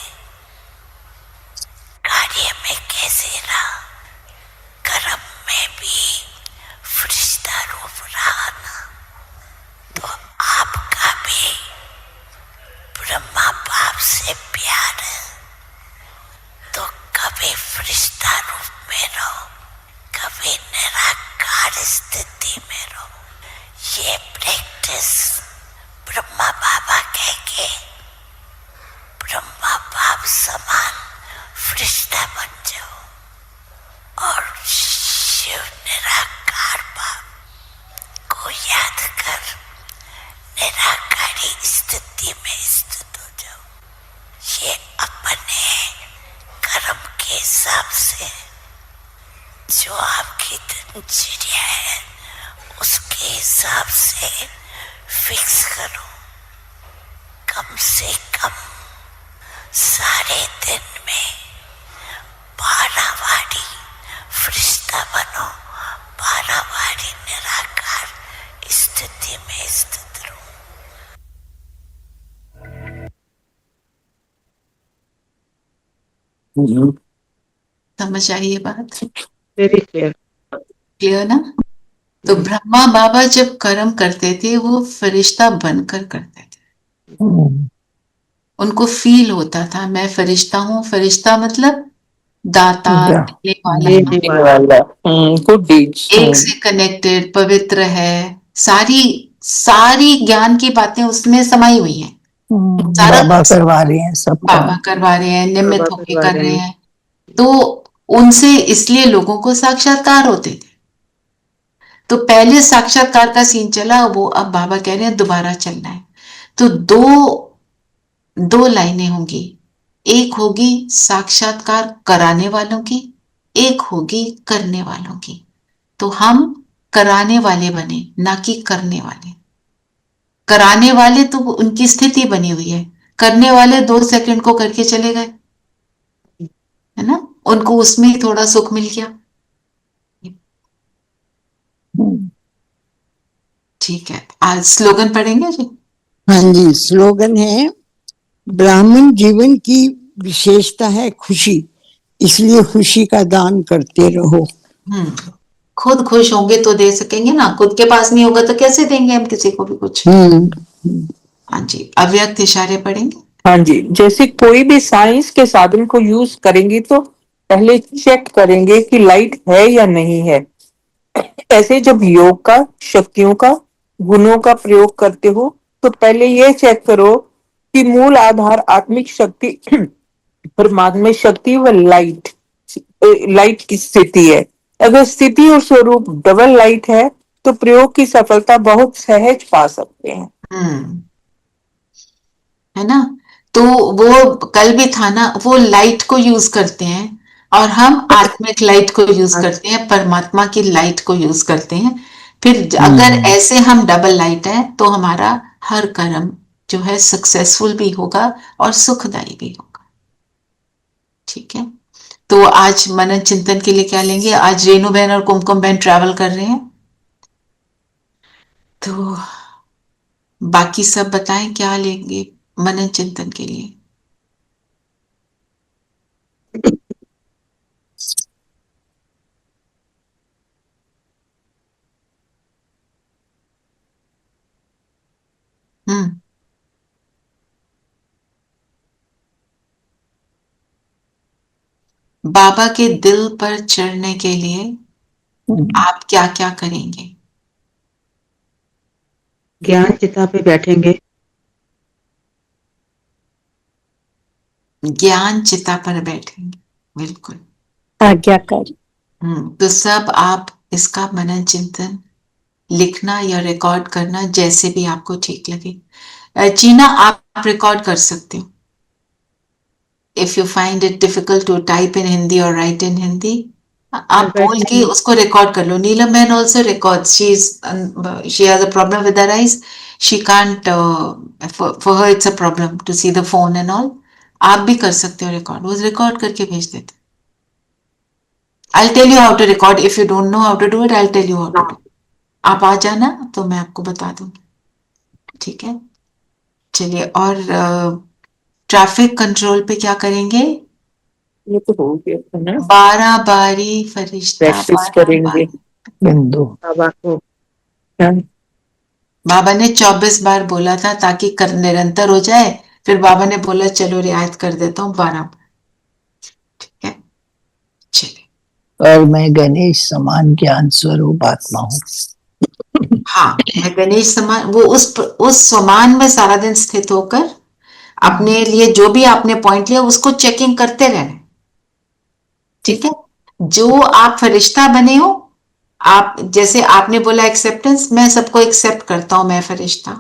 Speaker 11: कार्य में कैसे रहा, कर्म में भी फरिश्ता रूप रहा ना। तो आपका भी ब्रह्मा बाप से प्यार है, तो कभी फरिश्ता रूप में रहो, कभी निराकार स्थिति में रहो। ये प्रैक्टिस ब्रह्मा बाबा कह के ब्रह्मा बाप समान फरिश्ता बन जाओ और शिव निराकार बाप को याद कर निराकारी स्थिति में स्थित हो जाओ। ये अपने कर्म के हिसाब से जो आपकी दिनचर्या है उसके हिसाब से फिक्स करो। कम से कम सारे दिन में 12 वारी फरिश्ता बनो, 12 वारी निराकार स्थिति में स्थित रहो।
Speaker 1: समझ आई ये बात?
Speaker 9: Very clear.
Speaker 1: क्लियर ना? तो ब्रह्मा बाबा जब कर्म करते थे वो फरिश्ता बनकर करते थे। उनको फील होता था मैं फरिश्ता हूँ। फरिश्ता मतलब दाता, देने वाला,
Speaker 5: गुड डीड्स।
Speaker 1: एक से कनेक्टेड, पवित्र है। सारी ज्ञान की बातें उसमें समाई हुई हैं।
Speaker 6: बाबा करवा रहे हैं सब।
Speaker 1: बाबा करवा रहे हैं, निमित्त होके कर रहे हैं। तो उनसे इसलिए लोगों को साक्षात्कार होते थे। तो पहले साक्षात्कार का सीन चला, वो अब बाबा कह रहे हैं दोबारा चलना है। तो दो लाइनें होंगी, एक होगी साक्षात्कार कराने वालों की, एक होगी करने वालों की। तो हम कराने वाले बने, ना कि करने वाले। कराने वाले तो उनकी स्थिति बनी हुई है, करने वाले 2 सेकंड को करके चले गए, है ना, उनको उसमें ही थोड़ा सुख मिल गया। ठीक है, आज स्लोगन पढ़ेंगे जी।
Speaker 6: हाँ जी, स्लोगन है ब्राह्मण जीवन की विशेषता है खुशी, इसलिए खुशी का दान करते रहो।
Speaker 1: खुद खुश होंगे तो दे सकेंगे ना, खुद के पास नहीं होगा तो कैसे देंगे हम किसी को भी कुछ। हाँ जी, अव्यक्त इशारे पढ़ेंगे।
Speaker 5: हाँ जी, जैसे कोई भी साइंस के साधन को यूज करेंगे तो पहले चेक करेंगे कि लाइट है या नहीं है। ऐसे जब योग का, शक्तियों का, गुणों का प्रयोग करते हो तो पहले ये चेक करो कि मूल आधार आत्मिक शक्ति परमात्मा शक्ति व लाइट की स्थिति है। अगर स्थिति और स्वरूप डबल लाइट है तो प्रयोग की सफलता बहुत सहज पा सकते हैं।
Speaker 1: है ना, तो वो कल भी था ना, वो लाइट को यूज करते हैं और हम आत्मिक लाइट को यूज करते हैं, परमात्मा की लाइट को यूज करते हैं। फिर अगर ऐसे हम डबल लाइट है तो हमारा हर कर्म जो है सक्सेसफुल भी होगा और सुखदायी भी होगा। ठीक है, तो आज मनन चिंतन के लिए क्या लेंगे? आज रेनू बहन और कुमकुम बहन ट्रैवल कर रहे हैं, तो बाकी सब बताएं क्या लेंगे मनन चिंतन के लिए। बाबा के दिल पर चढ़ने के लिए आप क्या क्या करेंगे?
Speaker 9: ज्ञान चिता पे बैठेंगे।
Speaker 1: ज्ञान चिता पर बैठेंगे, बिल्कुल।
Speaker 7: आज्ञाकारी।
Speaker 1: तो सब आप इसका मनन चिंतन लिखना या रिकॉर्ड करना, जैसे भी आपको ठीक लगे। चीना, आप रिकॉर्ड कर सकते हो। If you find it difficult to type in Hindi और राइट इन हिंदी, आप बोल के उसको रिकॉर्ड कर लो। नीलम बहन also record, she has a problem with her eyes, she can't, for her it's a problem to see the phone and all. आप भी कर सकते हो रिकॉर्ड, वो रिकॉर्ड करके भेज देते। I'll tell you how to record. If you don't know how to do it, I'll tell you how to do. आप आ जाना तो मैं आपको बता दूंगी, ठीक है। चलिए, और ट्रैफिक कंट्रोल पे क्या करेंगे?
Speaker 5: ये तो हो गया ना,
Speaker 1: 12 बारी फरिश्ता,
Speaker 5: प्रैक्टिस
Speaker 1: 12
Speaker 5: करेंगे
Speaker 1: बारी।
Speaker 5: बिंदु बाबा को।
Speaker 1: बाबा ने 24 बार बोला था ताकि कर निरंतर हो जाए, फिर बाबा ने बोला चलो रियायत कर देता हूँ 12 बार, ठीक है। चलिए,
Speaker 6: और मैं गणेश समान ज्ञान स्वरूप आत्मा हूँ।
Speaker 1: हाँ, मैं गणेश समान, वो उस समान में सारा दिन स्थित होकर अपने लिए जो भी आपने पॉइंट लिया उसको चेकिंग करते रहना, ठीक है। जो आप फरिश्ता बने हो, आप जैसे आपने बोला एक्सेप्टेंस, मैं सबको एक्सेप्ट करता हूं, मैं फरिश्ता,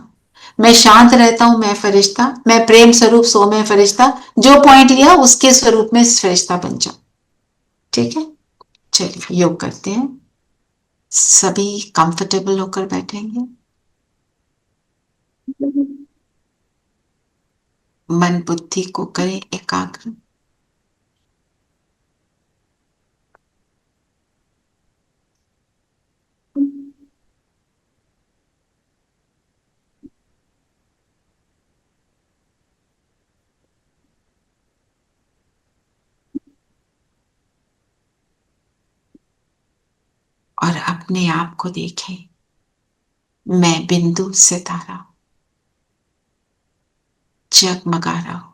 Speaker 1: मैं शांत रहता हूं, मैं फरिश्ता, मैं प्रेम स्वरूप सो मैं फरिश्ता, जो पॉइंट लिया उसके स्वरूप में फरिश्ता बन जाओ, ठीक है। चलिए, योग करते हैं। सभी कंफर्टेबल होकर बैठेंगे, मन बुद्धि को करें एकाग्र। और अपने आप को देखें, मैं बिंदु सितारा जगमगा रहा हूं।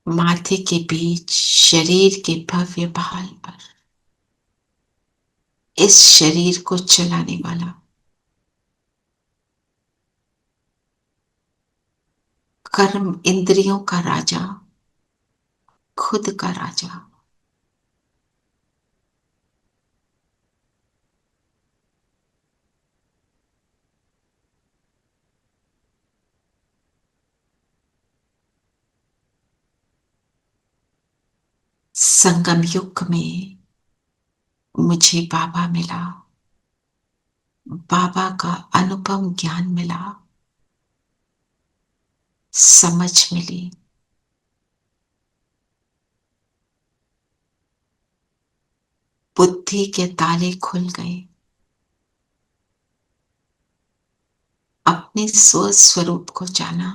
Speaker 1: माथे के बीच शरीर के भव्य भाल पर, इस शरीर को चलाने वाला, कर्म इंद्रियों का राजा, खुद का राजा, संगम युग में मुझे बाबा मिला, बाबा का अनुपम ज्ञान मिला, समझ मिली, बुद्धि के ताले खुल गए, अपने स्वस्वरूप को जाना,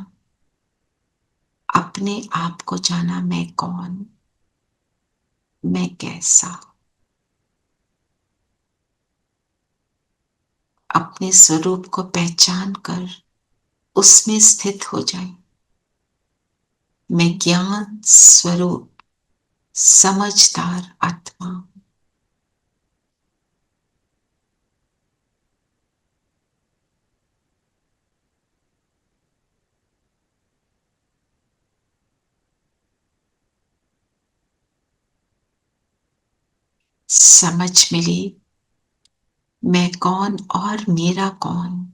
Speaker 1: अपने आप को जाना, मैं कौन, मैं कैसा। अपने स्वरूप को पहचान कर उसमें स्थित हो जाए। मैं ज्ञान स्वरूप समझदार आत्मा। समझ मिली मैं कौन और मेरा कौन,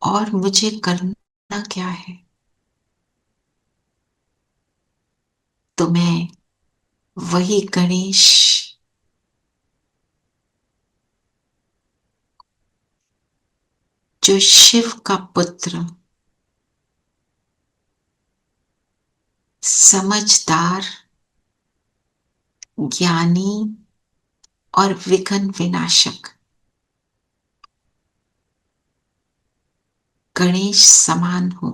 Speaker 1: और मुझे करना क्या है। तो मैं वही गणेश, जो शिव का पुत्र, समझदार, ज्ञानी और विघ्न विनाशक गणेश समान हूं।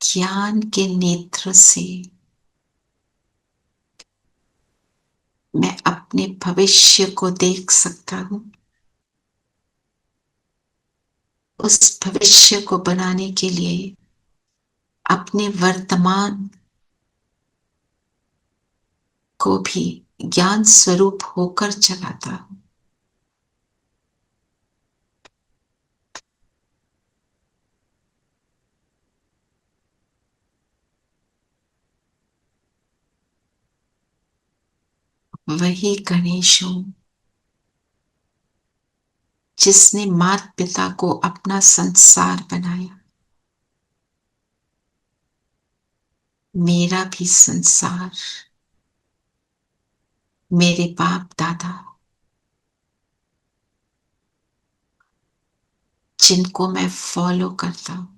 Speaker 1: ज्ञान के नेत्र से मैं अपने भविष्य को देख सकता हूं। उस भविष्य को बनाने के लिए अपने वर्तमान को भी ज्ञान स्वरूप होकर चलाता हूं। वही गणेश हूं जिसने माता पिता को अपना संसार बनाया। मेरा भी संसार मेरे बाप दादा, जिनको मैं फॉलो करता हूं,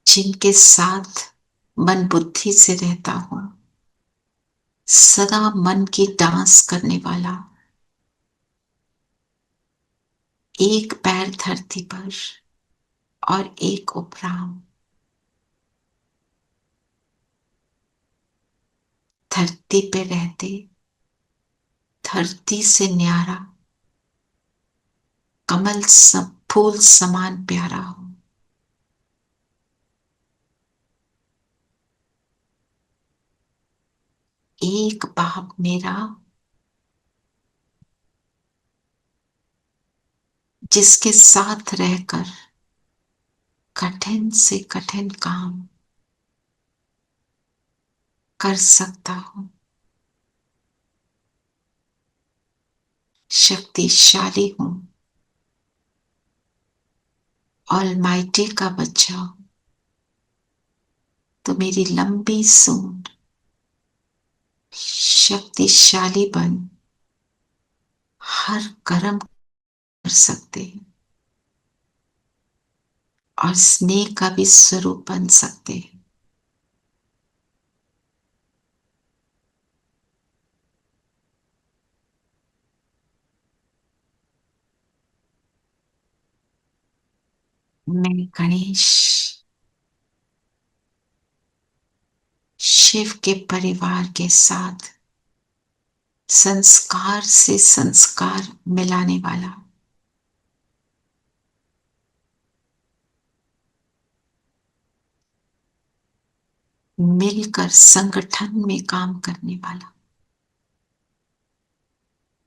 Speaker 1: जिनके साथ मन बुद्धि से रहता हूं, सदा मन की डांस करने वाला, एक पैर धरती पर और एक उपराम, धरती पे रहते धरती से न्यारा, कमल सब फूल समान प्यारा हूं। एक बाप मेरा, जिसके साथ रहकर कठिन से कठिन काम कर सकता हूं। शक्तिशाली हूं, ऑलमाइटी का बच्चा हूं। तो मेरी लंबी सूंड शक्तिशाली बन हर कर्म कर सकते हैं और स्नेह का भी स्वरूप बन सकते हैं। मैं गणेश शिव के परिवार के साथ संस्कार से संस्कार मिलाने वाला मिलकर संगठन में काम करने वाला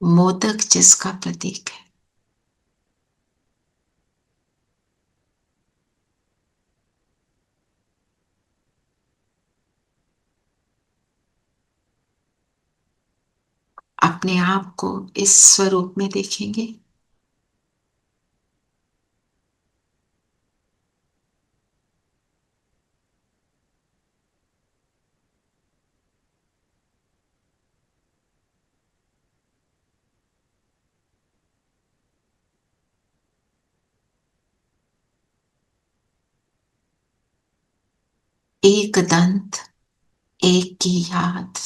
Speaker 1: मोदक जिसका प्रतीक है, अपने आप को इस स्वरूप में देखेंगे। एक दंत एक की याद,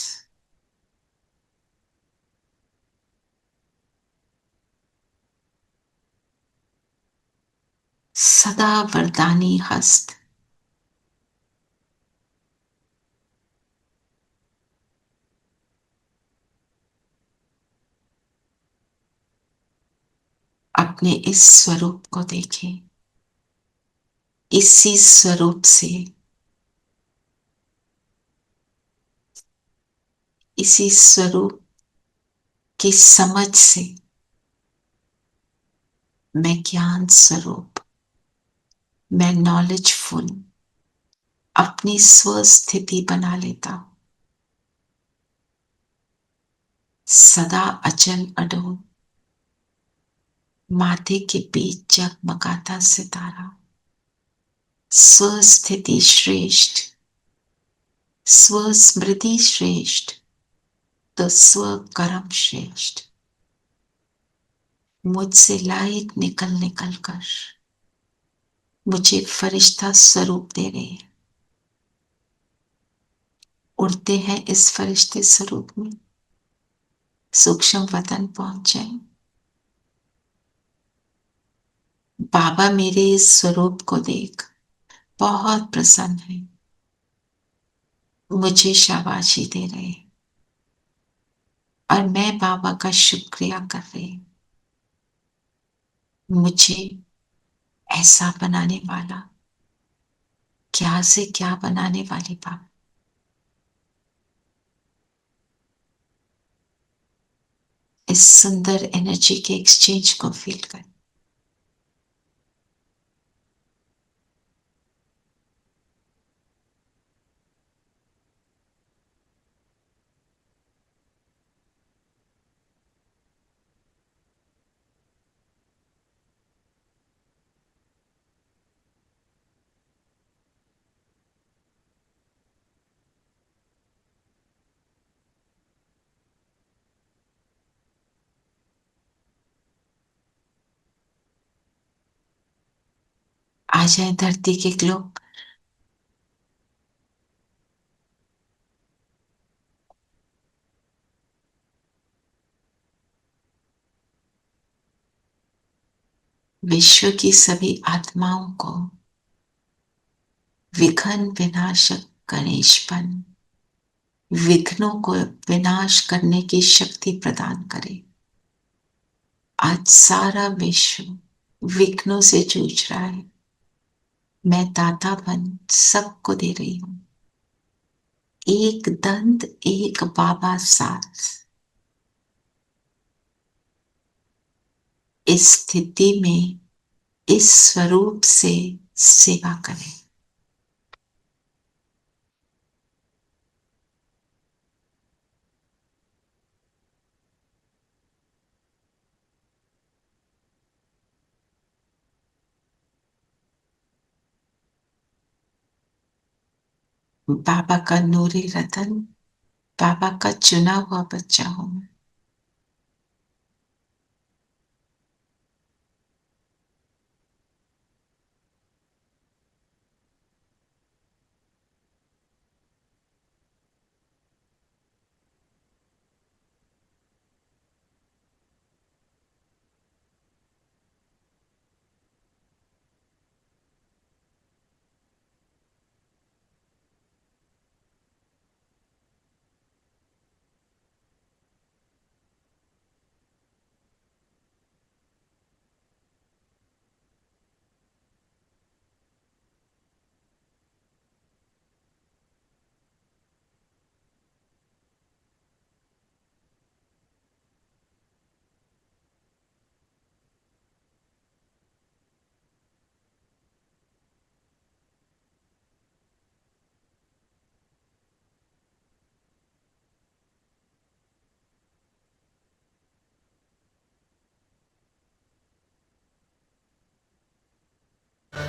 Speaker 1: सदा वरदानी हस्त, अपने इस स्वरूप को देखें। इसी स्वरूप से, इसी स्वरूप की समझ से मैं ज्ञान स्वरूप, मैं नॉलेजफुल अपनी स्वस्थिति बना लेता हूं। सदा अचल अडोल माथे के बीच जगमगाता सितारा, स्वस्थिति श्रेष्ठ, स्वस्मृति श्रेष्ठ तो स्वकर्म श्रेष्ठ। मुझसे लाइट निकल निकल कर मुझे फरिश्ता स्वरूप दे रहे हैं। उड़ते हैं इस फरिश्ते स्वरूप में, सूक्ष्म वतन पहुंच जाए। बाबा मेरे इस स्वरूप को देख बहुत प्रसन्न है, मुझे शाबाशी दे रहे हैं और मैं बाबा का शुक्रिया कर रही हूं। मुझे ऐसा बनाने वाला, क्या से क्या बनाने वाले बाबा, इस सुंदर एनर्जी के एक्सचेंज को फील कर। आ जाए धरती के ग्लोब, विश्व की सभी आत्माओं को विघ्न विनाशक गणेशपन विघ्नों को विनाश करने की शक्ति प्रदान करे। आज सारा विश्व विघ्नों से जूझ रहा है, मैं दातापन सबको दे रही हूं। एक दंत एक बाबा साथ, इस स्थिति में इस स्वरूप से सेवा करें। बाबा का नूरी रतन, बाबा का चुना हुआ बच्चा हूं मैं।
Speaker 2: ये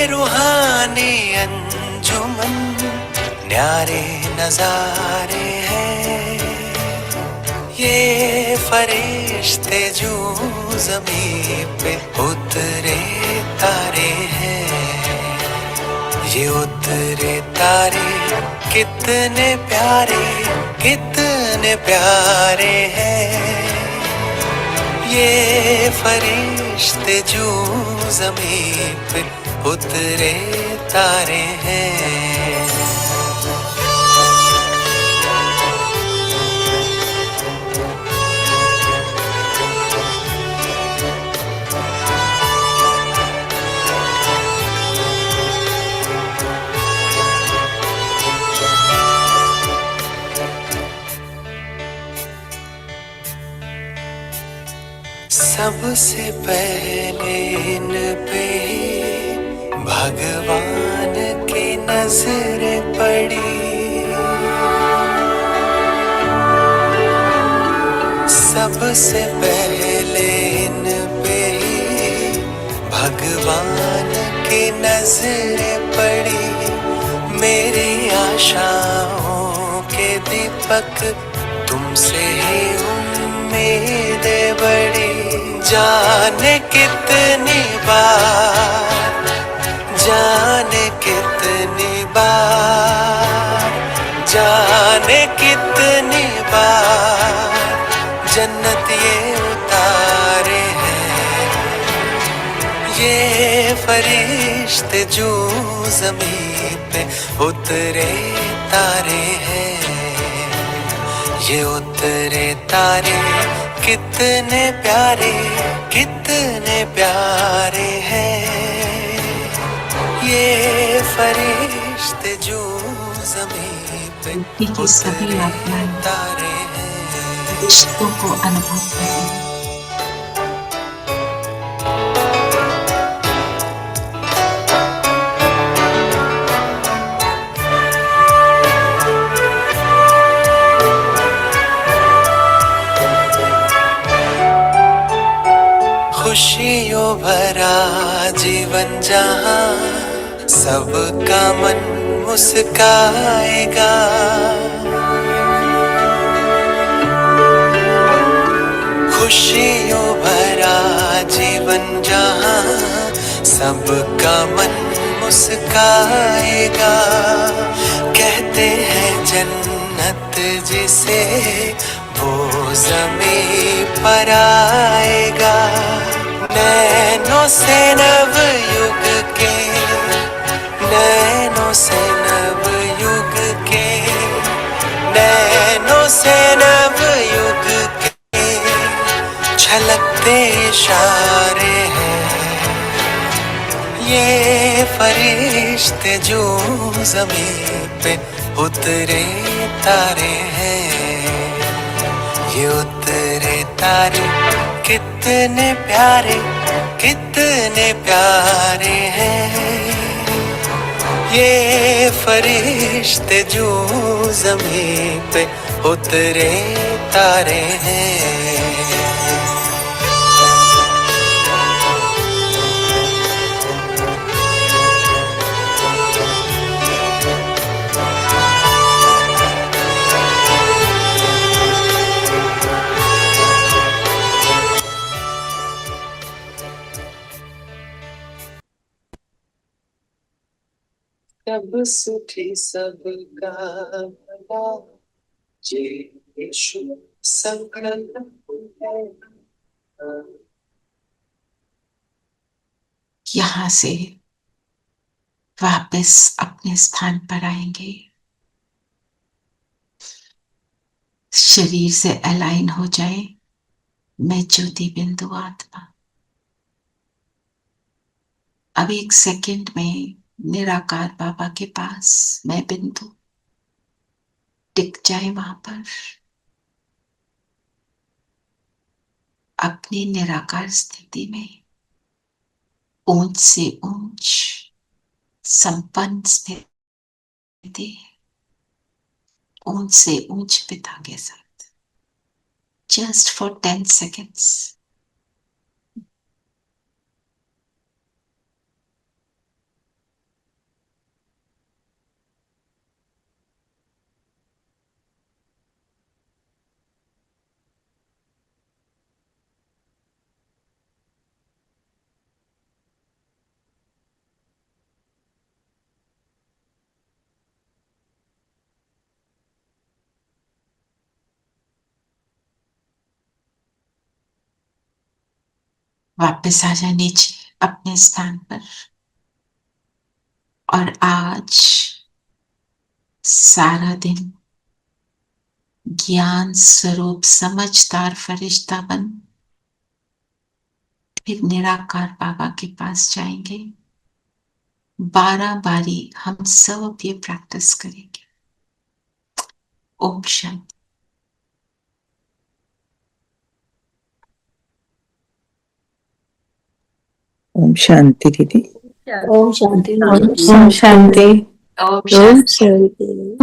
Speaker 2: रूहानी अंजुमन न्यारे नजारे हैं, ये फरिश्ते जो ज़मीं पे उतरे तारे हैं, ये उतरे तारे कितने प्यारे हैं, ये फरिश्ते जो ज़मीं पे उतरे तारे हैं। सबसे पहले इन पे भगवान की नजरें पड़ी, सबसे पहले इन पे भगवान की नजरें पड़ी, मेरी आशाओं के दीपक तुमसे ही उम्मीदें बड़ी, जाने कितनी बार, जाने कितनी बार, जाने कितनी बार जन्नत ये उतारे हैं, ये फरिश्ते जो ज़मीं पे उतरे तारे हैं, ये उतरे तारे कितने प्यारे हैं, ये फरिश्ते जो ज़मीं पे
Speaker 1: की सभी आत्माएं
Speaker 2: तारे हैं,
Speaker 1: रिश्तों को अनुभव करें।
Speaker 2: खुशियों भरा जीवन जहाँ सबका मन मुस्काएगा, खुशियों भरा जीवन जहाँ सबका मन मुस्काएगा, कहते हैं जन्नत जिसे वो ज़मीं पर आएगा, नैनों से नव युग के, नैनों से नव युग के, नैनों से नव युग के छलकते इशारे हैं, ये फरिश्ते जो ज़मीं पे उतरे तारे हैं, ये उतरे तारे कितने प्यारे हैं, ये फरिश्ते जो ज़मीं पे उतरे तारे हैं। सब सुखी सबका भला, जे यीशु संकल्प है।
Speaker 1: यहाँ से वापस अपने स्थान पर आएंगे, शरीर से अलाइन हो जाए। मैं ज्योति बिंदु आत्मा अब एक सेकंड में निराकार बाबा के पास मैं बिंदु टिक जाए, वहां पर अपनी निराकार स्थिति में ऊंच से ऊंच संपन्न स्थिति, ऊंच से ऊंच पिता के साथ just for 10 seconds. वापस आ जाए नीचे अपने स्थान पर और आज सारा दिन ज्ञान स्वरूप समझदार फरिश्ता बन फिर निराकार बाबा के पास जाएंगे। 12 बारी हम सब ये प्रैक्टिस करेंगे। ओम शांति।
Speaker 5: ओम शांति दीदी।
Speaker 7: ओम शांति।
Speaker 5: ओम शांति।
Speaker 1: ओम
Speaker 7: ओम
Speaker 1: शांति।
Speaker 7: शांति।